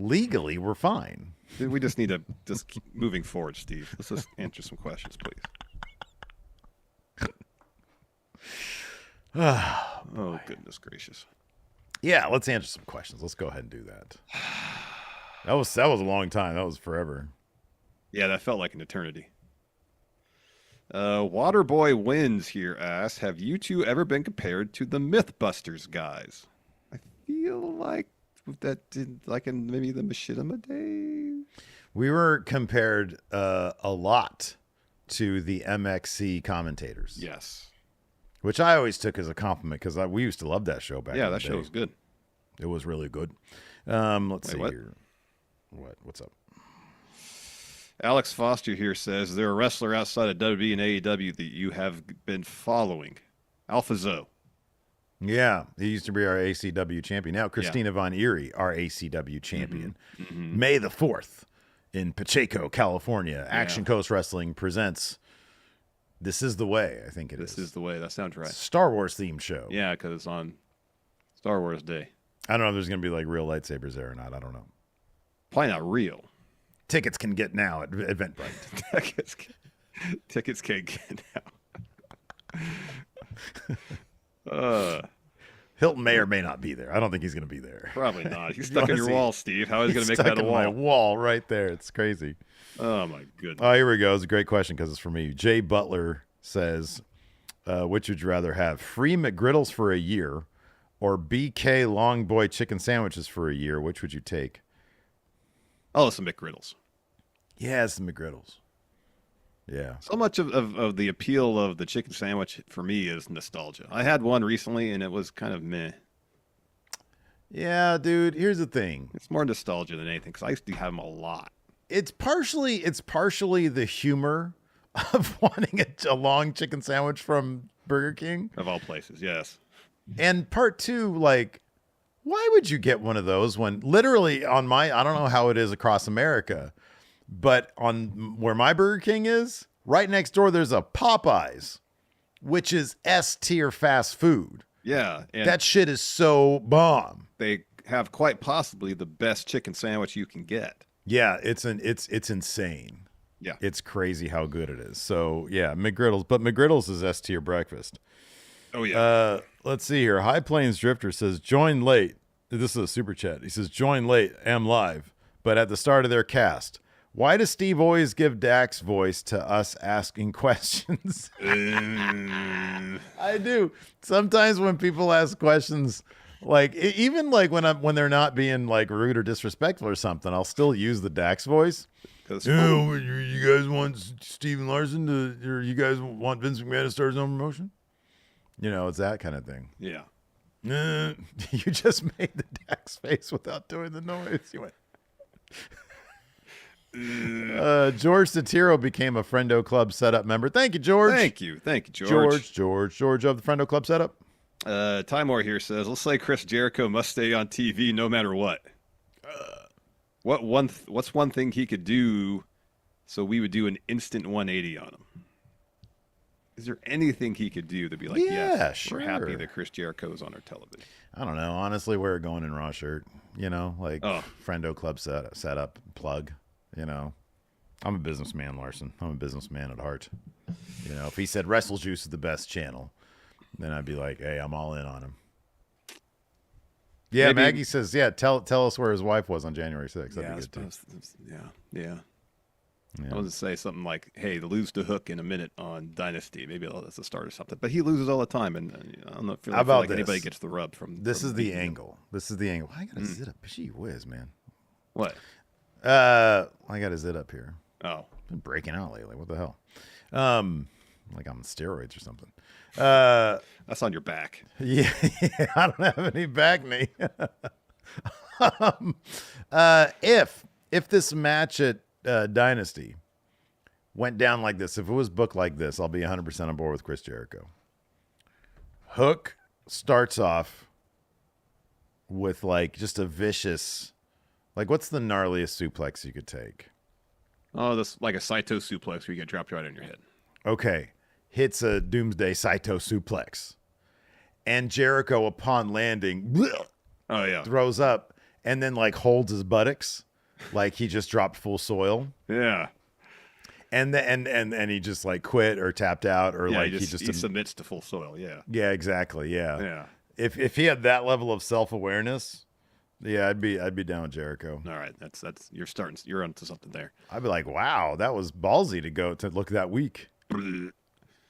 Legally, we're fine.
We just need to keep moving forward, Steve. Let's just answer some questions, please. Oh, goodness gracious.
Yeah, let's answer some questions. Let's go ahead and do that. That was a long time. That was forever.
Yeah, that felt like an eternity. Waterboy Wins here asks, have you two ever been compared to the Mythbusters guys? I feel like that did like in maybe the Machinima days.
We were compared a lot to the MXC commentators.
Yes.
Which I always took as a compliment because we used to love that show back in the day.
Yeah, that show was good.
It was really good. Let's see here. What's up?
Alex Foster here says, is there a wrestler outside of WWE and AEW that you have been following? Alpha Zoe.
Yeah, he used to be our ACW champion. Now
Yeah.
Christina Von Erie, our ACW champion.
Mm-hmm.
May the 4th in Pacheco, California. Action Coast Wrestling presents This Is the Way, I think it is.
This is the way. That sounds right.
Star Wars themed show.
Yeah, because it's on Star Wars Day.
I don't know if there's going to be like real lightsabers there or not. I don't know.
Probably not real.
Tickets can get now at Eventbrite.
Tickets can't get now.
Hilton may or may not be there. I don't think he's going to be there.
Probably not. He's stuck in your wall, Steve. How is he going to make that a wall?
My wall right there. It's crazy.
Oh, my goodness.
Oh, here we go. It's a great question because it's for me. Jay Butler says, which would you rather have? Free McGriddles for a year or BK Long Boy chicken sandwiches for a year? Which would you take?
Oh, some McGriddles.
Yeah, it's the McGriddles. Yeah.
So much of the appeal of the chicken sandwich for me is nostalgia. I had one recently, and it was kind of meh.
Yeah, dude. Here's the thing.
It's more nostalgia than anything because I used to have them a lot.
It's partially the humor of wanting a long chicken sandwich from Burger King.
Of all places, yes.
And part two, like, why would you get one of those when literally I don't know how it is across America, but on where my Burger King is, right next door, there's a Popeyes, which is S tier fast food.
Yeah. And
that shit is so bomb.
They have quite possibly the best chicken sandwich you can get.
Yeah, it's insane.
Yeah.
It's crazy how good it is. So yeah, McGriddles, but McGriddles is S tier breakfast.
Oh yeah.
Let's see here. High Plains Drifter says, join late. This is a super chat. He says, join late, am live, but at the start of their cast. Why does Steve always give Dak's voice to us asking questions? I do. Sometimes when people ask questions, like even like when they're not being like rude or disrespectful or something, I'll still use the Dax voice. You guys want Steven Larson to, or you guys want Vince McMahon to start his own promotion? You know, it's that kind of thing.
Yeah.
You just made the Dax face without doing the noise. You went. George Satiro became a Friendo Club setup member. Thank you, George.
Thank you, George.
George of the Friendo Club setup.
Timor here says, let's say Chris Jericho must stay on TV no matter what. What's one thing he could do so we would do an instant 180 on him? Is there anything he could do to be like, yes,
sure.
We're happy that Chris Jericho is on our television?
I don't know. Honestly, wear it going in raw shirt. You know, like Friendo Club setup plug. You know, I'm a businessman, Larson. I'm a businessman at heart. You know, if he said Wrestle Juice is the best channel, then I'd be like, hey, I'm all in on him. Yeah, maybe. Maggie says, yeah, tell us where his wife was on January 6th. That'd be good too.
Yeah. I was to say something like, hey, lose to Hook in a minute on Dynasty. Maybe that's the start of something. But he loses all the time, and I don't feel like anybody gets the rub from
this. Is the angle. This is the angle. I got to zit up. Gee whiz, man.
What?
I got to zit up here.
Oh.
Been breaking out lately. What the hell? Like I'm on steroids or something.
That's on your back.
Yeah, I don't have any back knee. If this match at Dynasty went down like this, if it was booked like this, I'll be 100% on board with Chris Jericho. Hook starts off with like just a vicious, like what's the gnarliest suplex you could take?
Oh, that's like a Saito suplex where you get dropped right on your head.
Okay. Hits a Doomsday Saito suplex. And Jericho, upon landing, throws up and then like holds his buttocks like he just dropped full soil.
Yeah.
And he just like quit or tapped out or like
he submits to full soil. Yeah.
Yeah, exactly. Yeah.
Yeah.
If he had that level of self-awareness, yeah, I'd be down with Jericho.
All right, that's you're onto something there.
I'd be like, wow, that was ballsy to look that weak.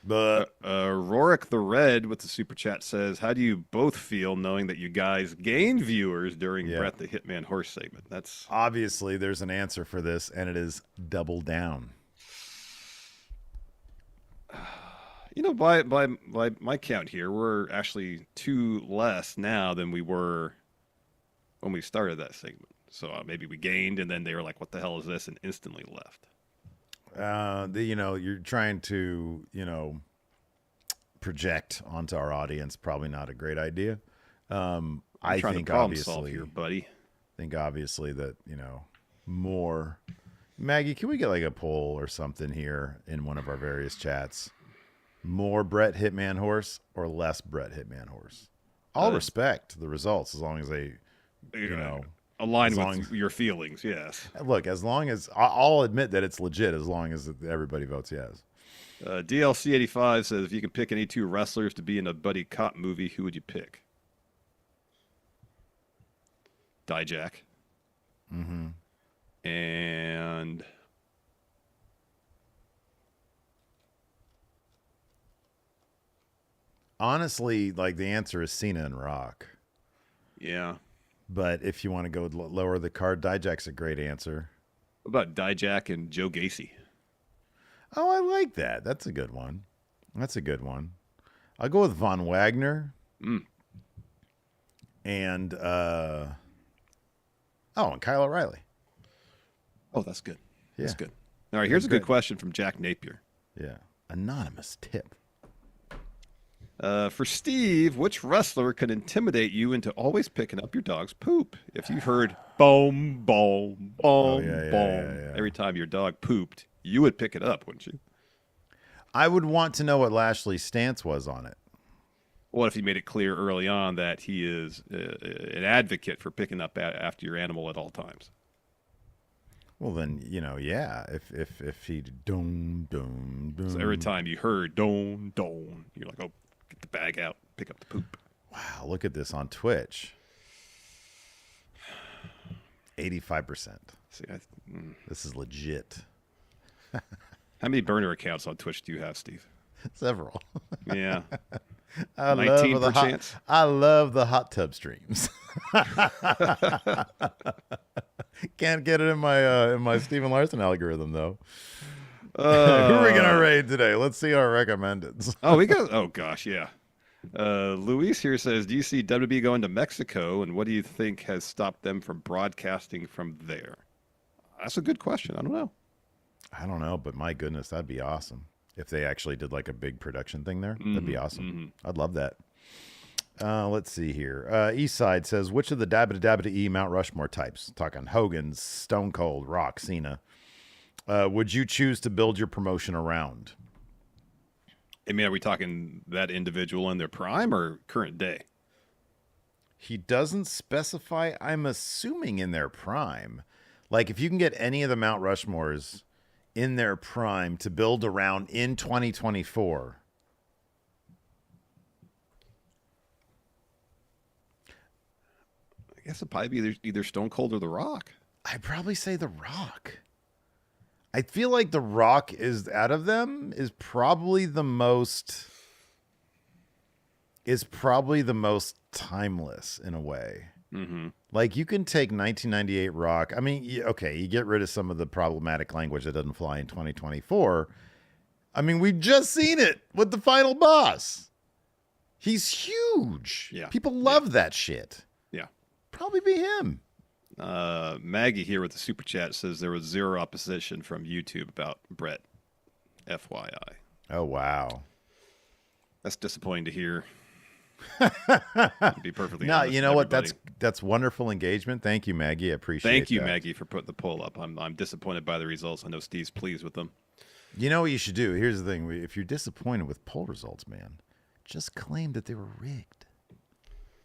But
Rorik the Red with the super chat says, how do you both feel knowing that you guys gained viewers during Brett the Hitman Horse segment? That's
obviously there's an answer for this, and it is double down.
You know, by my count here, we're actually 2 less now than we were when we started that segment. So maybe we gained, and then they were like, what the hell is this? And instantly left.
You're trying to, project onto our audience, probably not a great idea.
I'm trying to problem solve here, buddy.
Think obviously that, more. Maggie, can we get like a poll or something here in one of our various chats? More Brett Hitman Horse or less Brett Hitman Horse? I'll respect the results as long as they,
align with your feelings. Yes.
Look, as long as I'll admit that it's legit, as long as everybody votes yes.
DLC85 says, if you can pick any two wrestlers to be in a buddy cop movie, who would you pick? Dijak.
Mm-hmm.
And
honestly, like the answer is Cena and Rock.
Yeah.
But if you want to go lower the card, Dijak's a great answer.
What about Dijak and Joe Gacy?
Oh, I like that. That's a good one. I'll go with Von Wagner. And and Kyle O'Reilly.
Oh, that's good.
Yeah.
That's good. All right, here's a good question from Jack Napier.
Yeah. Anonymous tip.
For Steve, which wrestler could intimidate you into always picking up your dog's poop? If you heard boom, boom, boom, boom every time your dog pooped, you would pick it up, wouldn't you?
I would want to know what Lashley's stance was on it.
What if he made it clear early on that he is an advocate for picking up after your animal at all times?
Well, then, yeah. If he doom.
So every time you heard don, you're like, oh, get the bag out, pick up the poop.
Wow, look at this on Twitch. 85%.
See,
this is legit.
How many burner accounts on Twitch do you have, Steve?
Several.
Yeah.
19%. I love the hot tub streams. Can't get it in my Steven Larson algorithm though. Who are we gonna raid today? Let's see our recommendeds.
Oh gosh, yeah. Luis here says, do you see WWE going to Mexico, and what do you think has stopped them from broadcasting from there? That's a good question. I don't know,
but my goodness, that'd be awesome if they actually did like a big production thing there. That'd be awesome. I'd love that. Let's see here. Eastside says, which of the WWE Mount Rushmore types, talking Hogan, Stone Cold, Rock, Cena, would you choose to build your promotion around?
I mean, are we talking that individual in their prime or current day?
He doesn't specify. I'm assuming in their prime. Like, if you can get any of the Mount Rushmores in their prime to build around in 2024.
I guess it'd probably be either Stone Cold or The Rock.
I'd probably say The Rock. I feel like The Rock out of them is probably the most timeless in a way.
Mm-hmm.
Like, you can take 1998 Rock. I mean, okay, you get rid of some of the problematic language that doesn't fly in 2024. I mean, we've just seen it with the final boss. He's huge.
Yeah.
People love that shit.
Yeah.
Probably be him.
Maggie here with the super chat says there was zero opposition from YouTube about Brett. FYI.
Oh, wow.
That's disappointing to hear. To be perfectly honest.
You know what? That's wonderful engagement. Thank you, Maggie. I appreciate it.
Thank you, Maggie, for putting the poll up. I'm disappointed by the results. I know Steve's pleased with them.
You know what you should do? Here's the thing. If you're disappointed with poll results, man, just claim that they were rigged.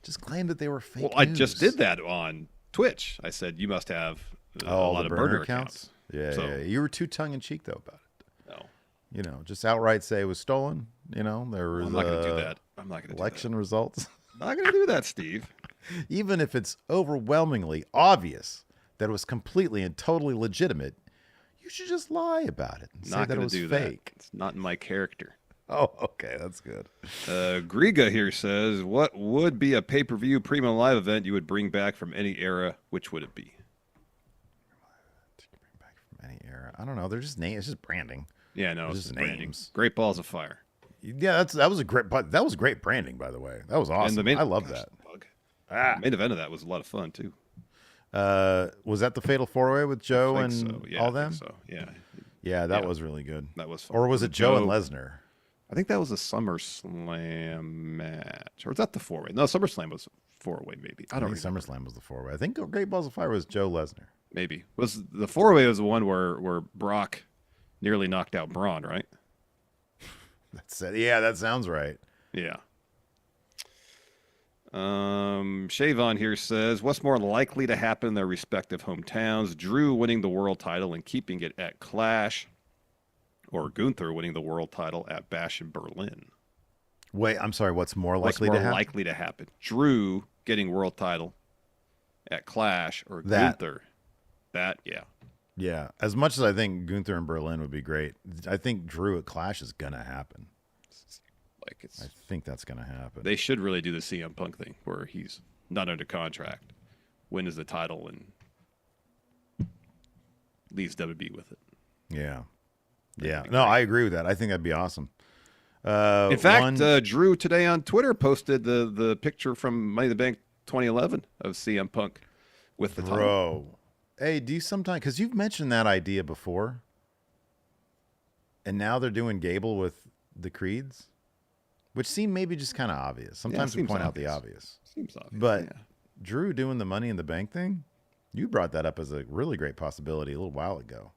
Just claim that they were fake news.
I just did that on Twitch. I said, you must have a lot of burner accounts.
Yeah. You were too tongue-in-cheek, though, about it.
No.
Just outright say it was stolen. There was
I'm not going to do that. I'm not going to do that.
Election results.
I'm not going to do that, Steve.
Even if it's overwhelmingly obvious that it was completely and totally legitimate, you should just lie about it and say that it was fake.
That. It's not in my character.
Oh, okay. That's good.
Griga here says, what would be a pay-per-view premium live event you would bring back from any era? Which would it be?
Bring back from any era. I don't know. They're just names. It's just branding.
Yeah, no, it's
just
branding.
names.
Great Balls of Fire.
Yeah, that was great branding, by the way. That was awesome. I love that.
The main event of that was a lot of fun too.
Was that the Fatal 4-Way with Joe and
so. Yeah,
all them?
So yeah,
yeah, that was really good.
That was fun.
Or was it Joe and Lesnar?
I think that was a SummerSlam match. Or was that the 4-way? No, SummerSlam was 4-way, maybe. I don't
think
remember.
SummerSlam was the 4-way. I think Great Balls of Fire was Joe Lesnar.
Maybe. Was the 4-way was the one where Brock nearly knocked out Braun, right?
That's it. Yeah, that sounds right.
Yeah. Shavon here says, what's more likely to happen in their respective hometowns? Drew winning the world title and keeping it at Clash, or Gunther winning the world title at Bash in Berlin?
Wait, I'm sorry. What's more likely
What's
to
more
happen?
likely to happen? Drew getting world title at Clash, or
That.
Gunther? That, yeah.
Yeah. As much as I think Gunther in Berlin would be great, I think Drew at Clash is going to happen. I think that's going to happen.
They should really do the CM Punk thing where he's not under contract, wins the title, and leaves WWE with it.
Yeah. Yeah. No, I agree with that. I think that'd be awesome.
In fact, Drew today on Twitter posted the picture from Money in the Bank 2011 of CM Punk with the title.
Bro. Hey, do you sometimes, because you've mentioned that idea before, and now they're doing Gable with the Creeds, which seem maybe just kind of obvious. Sometimes we point out the obvious.
Seems obvious.
But Drew doing the Money in the Bank thing, you brought that up as a really great possibility a little while ago.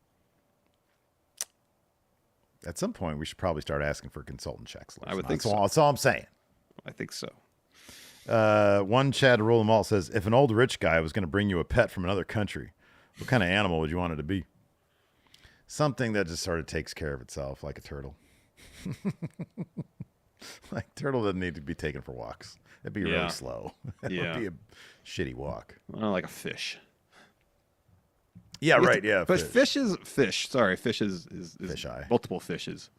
At some point, we should probably start asking for consultant checks.
I would think so.
That's all I'm saying.
I think so.
One Chad Roll them all says, if an old rich guy was going to bring you a pet from another country, what kind of animal would you want it to be? Something that just sort of takes care of itself, like a turtle. Like, turtle doesn't need to be taken for walks. It'd be really slow. It would be a shitty walk.
Well, like a fish.
Yeah, right. Yeah,
but fish is fish. Sorry, fish is
fish eye.
Multiple fishes.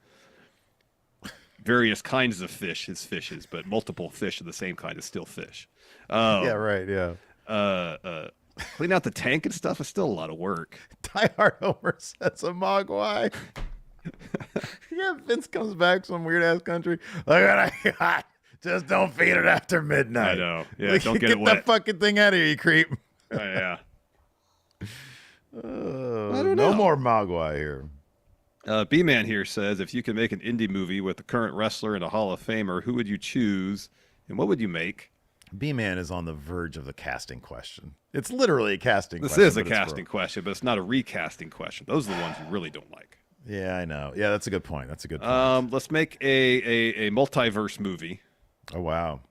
Various kinds of fish is fishes, but multiple fish of the same kind is still fish.
Yeah, right. Yeah.
Clean out the tank and stuff is still a lot of work.
Die Hard Homer says a mogwai. Yeah, Vince comes back from some weird ass country. Look what I got. Just don't feed it after midnight.
I know. Yeah,
like,
don't get it wet.
Get that fucking thing out of here, you creep.
Yeah.
No more mogwai here.
B-Man here says, if you could make an indie movie with a current wrestler and a Hall of Famer, who would you choose and what would you make?
B-Man is on the verge of the casting question. It's literally a casting
question.
This
is a casting question, but it's not a recasting question. Those are the ones you really don't like.
Yeah, I know. Yeah, that's a good point.
Let's make a multiverse movie.
Oh, wow.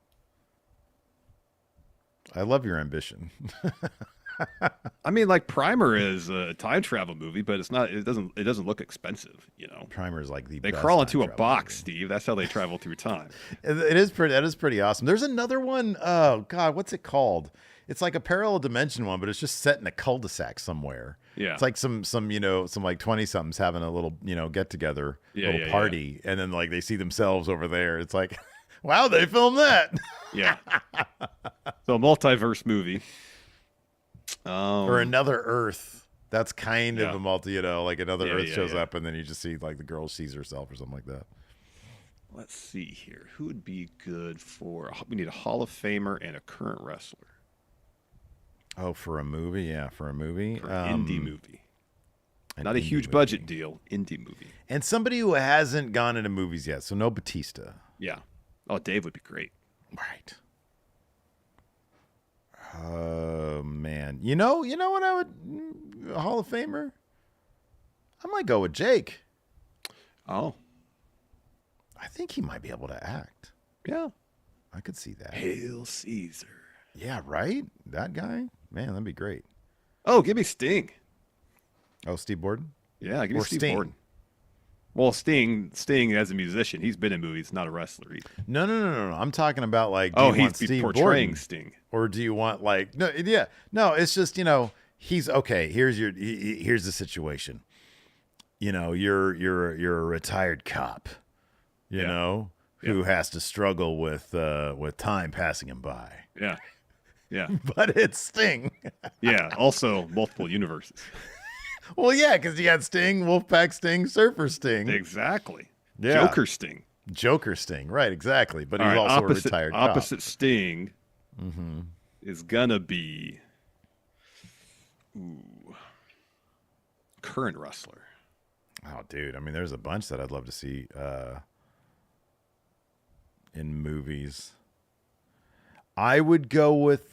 I love your ambition.
I mean, like Primer is a time travel movie, but it's not. It doesn't look expensive, you know.
Primer is like
they crawl into a box, movie. Steve. That's how they travel through time.
It is pretty. That is pretty awesome. There's another one. Oh God, what's it called? It's like a parallel dimension one, but it's just set in a cul-de-sac somewhere.
Yeah,
it's like some like 20-somethings having a little get together, little party, and then like they see themselves over there. It's like, wow, they filmed that.
Yeah. So a multiverse movie.
Or another Earth. That's kind of a multi, like another Earth shows up, and then you just see like the girl sees herself or something like that.
Let's see here. Who would be good for? We need a Hall of Famer and a current wrestler.
Oh, for a movie, yeah, for a movie,
for an indie movie, not a huge
movie.
Budget deal, indie movie,
and somebody who hasn't gone into movies yet. So no Batista.
Yeah. Oh, Dave would be great.
Right. Oh man, you know what I would Hall of Famer? I might go with Jake.
Oh,
I think he might be able to act.
Yeah,
I could see that.
Hail Caesar.
Yeah, right. That guy, man, that'd be great.
Oh, give me Sting.
Oh, Steve Borden.
Yeah, give me Steve Borden. Well, Sting as a musician, he's been in movies, not a wrestler either.
No. I'm talking about like.
He's
Steve
portraying
Borden?
Sting,
or do you want like no? Yeah, no. It's just he's okay. Here's the situation. You're a retired cop. You know who has to struggle with time passing him by.
Yeah, yeah.
But it's Sting.
Yeah. Also, multiple universes.
Well, yeah, because you got Sting, Wolfpack Sting, Surfer Sting.
Exactly.
Yeah.
Joker Sting.
Right, exactly. But he's also a retired cop.
Opposite Sting is going to be current wrestler.
Oh, dude. I mean, there's a bunch that I'd love to see. in movies. I would go with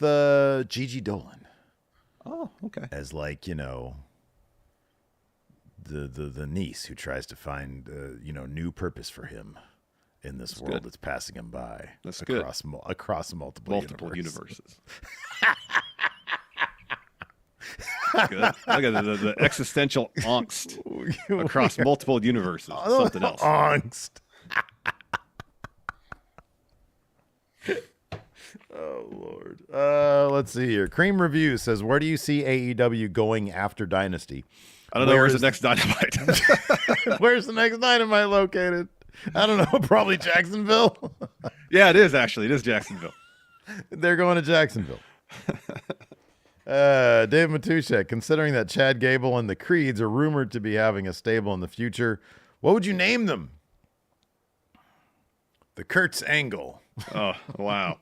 Gigi Dolan.
Oh, okay.
As like, the niece who tries to find new purpose for him in this world
good.
that's passing him by.
That's
across
good.
Across multiple
universes. That's good. Look at the existential angst across multiple universes. Something else.
Angst. Oh, Lord. Let's see here. Cream Review says, where do you see AEW going after Dynasty?
I don't know. Where's the next Dynamite?
Where's the next Dynamite located? I don't know. Probably Jacksonville.
Yeah, it is actually. It is Jacksonville.
They're going to Jacksonville. Dave Matushek, considering that Chad Gable and the Creeds are rumored to be having a stable in the future, what would you name them? The Kurt's Angle.
Oh, wow.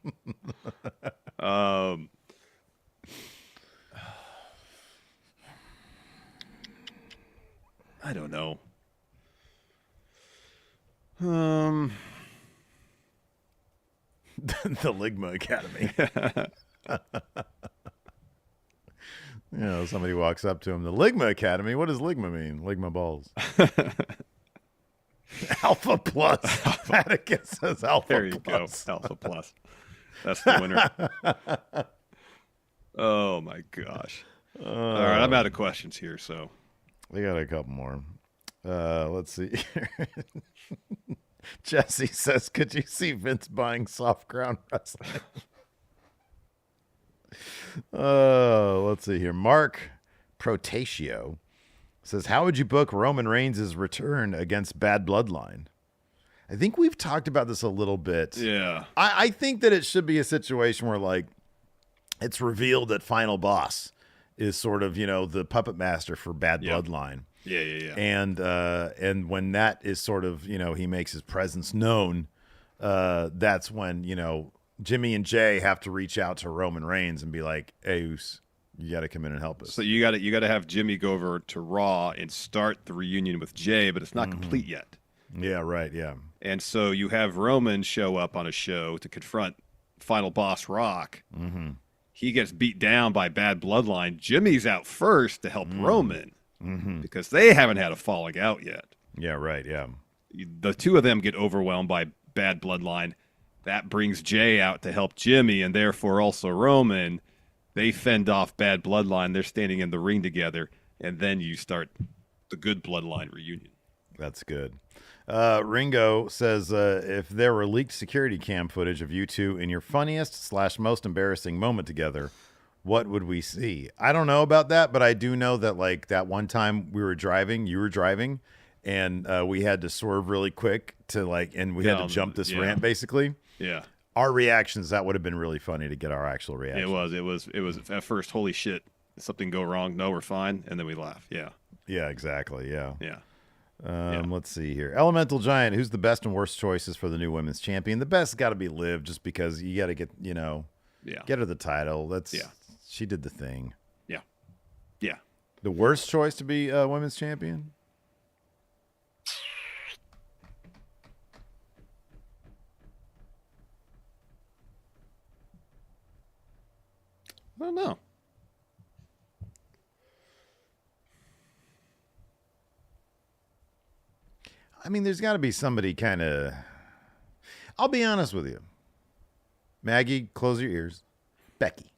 I don't know.
The Ligma Academy. Somebody walks up to him. The Ligma Academy? What does Ligma mean? Ligma balls. Alpha Plus. Atticus says Alpha Plus.
There you go. Alpha Plus. That's the winner. Oh, my gosh. All right, I'm out of questions here, so.
We got a couple more. Let's see. Jesse says, could you see Vince buying Soft Ground Wrestling? Let's see here. Mark Protatio says, how would you book Roman Reigns' return against Bad Bloodline? I think we've talked about this a little bit.
Yeah.
I think that it should be a situation where, like, it's revealed that Final Boss is sort of, the puppet master for Bad Bloodline.
Yeah.
And when that is sort of, he makes his presence known, that's when, Jimmy and Jay have to reach out to Roman Reigns and be like, hey, Oos, you got to come in and help us.
So you got to have Jimmy go over to Raw and start the reunion with Jay, but it's not complete yet.
Yeah, right, yeah.
And so you have Roman show up on a show to confront Final Boss Rock.
Mm-hmm.
He gets beat down by Bad Bloodline. Jimmy's out first to help Roman because they haven't had a falling out yet.
Yeah, right, yeah.
The two of them get overwhelmed by Bad Bloodline. That brings Jay out to help Jimmy and therefore also Roman. They fend off Bad Bloodline. They're standing in the ring together. And then you start the Good Bloodline reunion.
That's good. Ringo says, if there were leaked security cam footage of you two in your funniest / most embarrassing moment together, what would we see? I don't know about that, but I do know that, like, that one time you were driving, and we had to swerve really quick to, like, and we had to jump this ramp, basically.
Yeah.
Our reactions, that would have been really funny to get our actual reaction.
It was at first, holy shit, something go wrong? No, we're fine. And then we laugh. Yeah.
Yeah, exactly. Yeah.
Yeah.
Let's see here. Elemental Giant, who's the best and worst choices for the new women's champion? The best got to be Liv, just because you got to get, get her the title. She did the thing.
Yeah. Yeah.
The worst choice to be women's champion?
I don't know.
I mean, there's got to be somebody kind of... I'll be honest with you. Maggie, close your ears. Becky.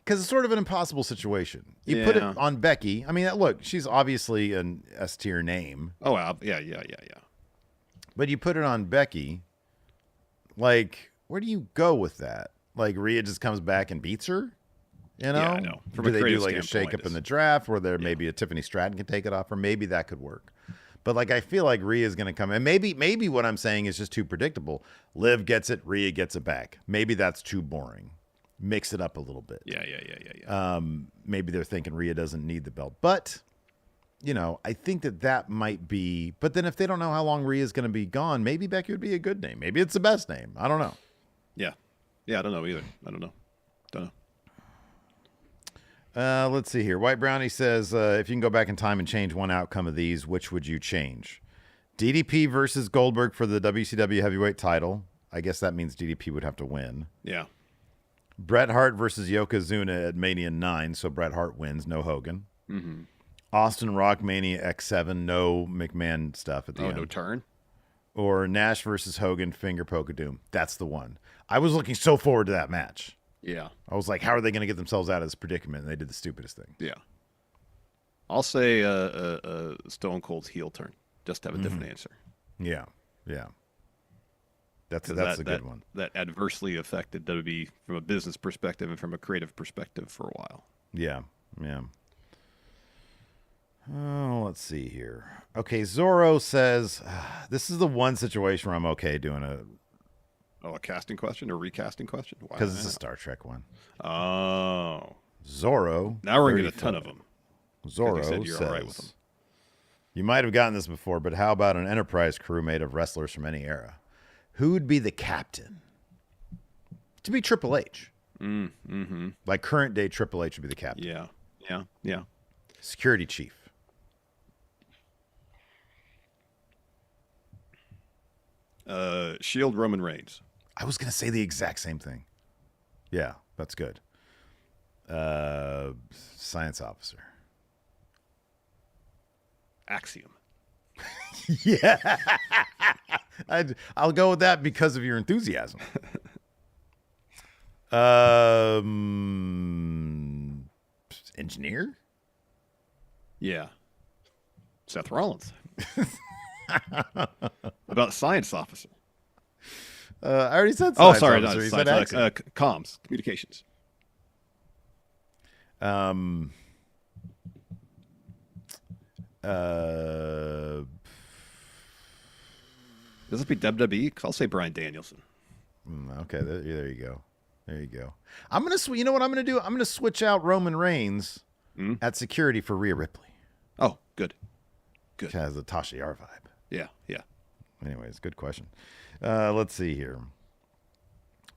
Because it's sort of an impossible situation. You put it on Becky. I mean, look, she's obviously an S-tier name.
Oh, yeah.
But you put it on Becky, like, where do you go with that? Like, Rhea just comes back and beats her? You know?
Yeah, I know.
Do they do like a shake-up in the draft where there maybe a Tiffany Stratton can take it off, or maybe that could work. But, like, I feel like Rhea's going to come. And maybe what I'm saying is just too predictable. Liv gets it, Rhea gets it back. Maybe that's too boring. Mix it up a little bit.
Yeah.
Maybe they're thinking Rhea doesn't need the belt. But, I think that might be. But then if they don't know how long Rhea's going to be gone, maybe Becky would be a good name. Maybe it's the best name. I don't know.
Yeah. Yeah, I don't know either. I don't know.
Let's see here. White Brownie says, if you can go back in time and change one outcome of these, which would you change? DDP versus Goldberg for the WCW heavyweight title. I guess that means DDP would have to win.
Yeah.
Bret Hart versus Yokozuna at Mania 9, so Bret Hart wins, no Hogan.
Mm-hmm.
Austin Rock Mania X7, no McMahon stuff at the end.
No turn?
Or Nash versus Hogan, Finger Poke of Doom. That's the one. I was looking so forward to that match.
Yeah.
I was like, how are they going to get themselves out of this predicament? And they did the stupidest thing.
Yeah. I'll say Stone Cold's heel turn, just to have a different answer.
Yeah. Yeah. That's a good one.
That adversely affected WWE from a business perspective and from a creative perspective for a while.
Yeah. Yeah. Oh, let's see here. Okay, Zorro says, this is the one situation where I'm okay doing
a casting question or recasting question?
Because it's a Star Trek one.
Oh.
Zorro.
Now we're going to get a ton of them.
Zorro
said you're
says,
all right with them.
You might have gotten this before, but how about an Enterprise crew made of wrestlers from any era? Who would be the captain? To be Triple H.
Mm-hmm.
Like current day Triple H would be the captain.
Yeah. Yeah. Yeah.
Security chief.
Shield Roman Reigns.
I was going to say the exact same thing. Yeah, that's good. Science officer.
Axiom.
Yeah. I'll go with that because of your enthusiasm. Engineer?
Yeah. Seth Rollins. About science officer.
I already said
Oh,
science
sorry.
officer.
No,
You
science,
said
comms, communications. Does it be WWE? Because I'll say Bryan Danielson.
Okay, there you go. There you go. I'm gonna you know what I'm gonna do? I'm gonna switch out Roman Reigns at security for Rhea Ripley.
Oh, good.
Which has a Tasha Yar vibe.
Yeah, yeah.
Anyways, good question. Let's see here.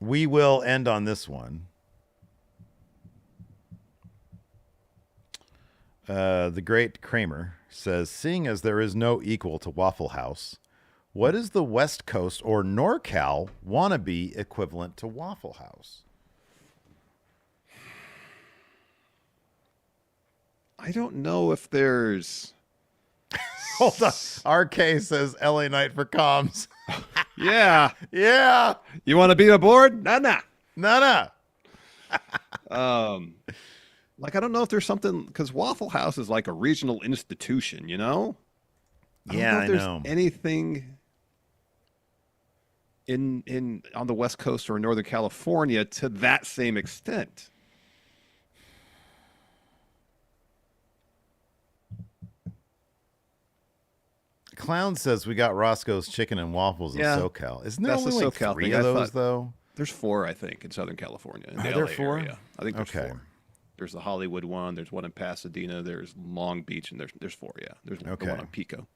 We will end on this one. The great Kramer says, seeing as there is no equal to Waffle House, what is the West Coast or NorCal wannabe equivalent to Waffle House?
I don't know if there's...
Hold on. RK says LA Knight for comms.
Yeah.
Yeah.
You want to be aboard? Nah. Like, I don't know if there's something, because Waffle House is like a regional institution, you know? I don't know if there's anything in on the West Coast or Northern California to that same extent.
Clown says we got Roscoe's Chicken and Waffles in SoCal. Isn't there only like
SoCal
3
thing.
of those, though?
There's 4, I think, in Southern California. In the
there
LA
4?
area. I think there's 4. There's the Hollywood one. There's one in Pasadena. There's Long Beach, and there's 4. Yeah, there's the one on Pico.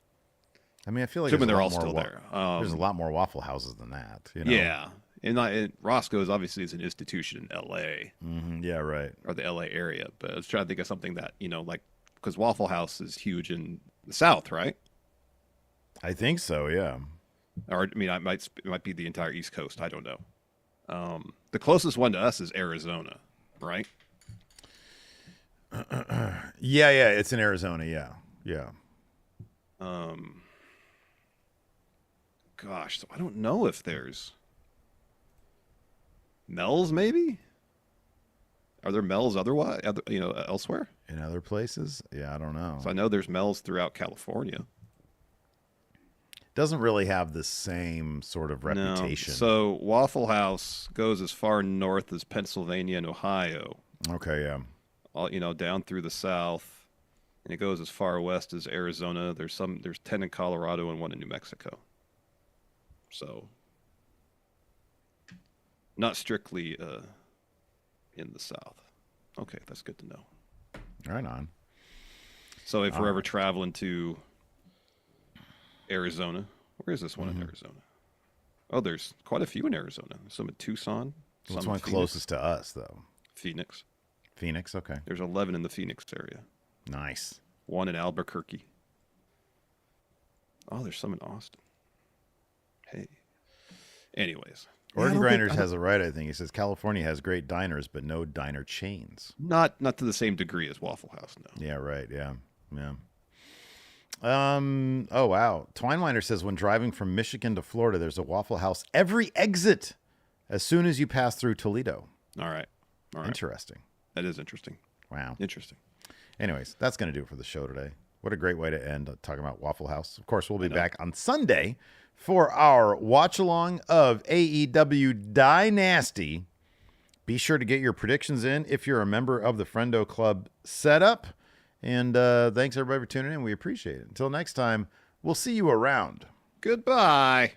I mean, I feel like
they're all still there.
There's a lot more Waffle Houses than that. You know?
Yeah, and Roscoe's obviously is an institution in L.A.
Mm-hmm. Yeah, right.
Or the L.A. area. But I was trying to think of something that, you know, like, because Waffle House is huge in the South, right?
I think so. Yeah.
Or I mean, it might be the entire East Coast. I don't know. The closest one to us is Arizona, right?
Yeah, it's in Arizona. Yeah.
Gosh, so I don't know if there's Mel's. Maybe are there Mel's elsewhere
in other places? Yeah, I don't know.
So I know there's Mel's throughout California.
Doesn't really have the same sort of reputation.
No. So Waffle House goes as far north as Pennsylvania and Ohio.
Okay, yeah.
All, down through the south, and it goes as far west as Arizona. There's 10 in Colorado and 1 in New Mexico. So not strictly in the south. Okay, that's good to know.
Right on.
So if we're ever traveling to Arizona, where is this one in Arizona? Oh, there's quite a few in Arizona. Some in Tucson.
What's one closest to us, though?
Phoenix.
Phoenix, okay.
There's 11 in the Phoenix area.
Nice.
1 in Albuquerque. Oh, there's some in Austin. Hey. Anyways.
Oregon Grinders has it right, I think. He says California has great diners, but no diner chains.
Not to the same degree as Waffle House, no.
Yeah, right. Yeah. Oh, wow. Twinewiner says when driving from Michigan to Florida, there's a Waffle House every exit as soon as you pass through Toledo.
All right.
Interesting.
That is interesting.
Wow.
Interesting.
Anyways, that's going to do it for the show today. What a great way to end talking about Waffle House. Of course, we'll be back on Sunday for our watch along of AEW Dynasty. Be sure to get your predictions in if you're a member of the Friendo Club setup. And thanks everybody for tuning in. We appreciate it. Until next time, we'll see you around.
Goodbye.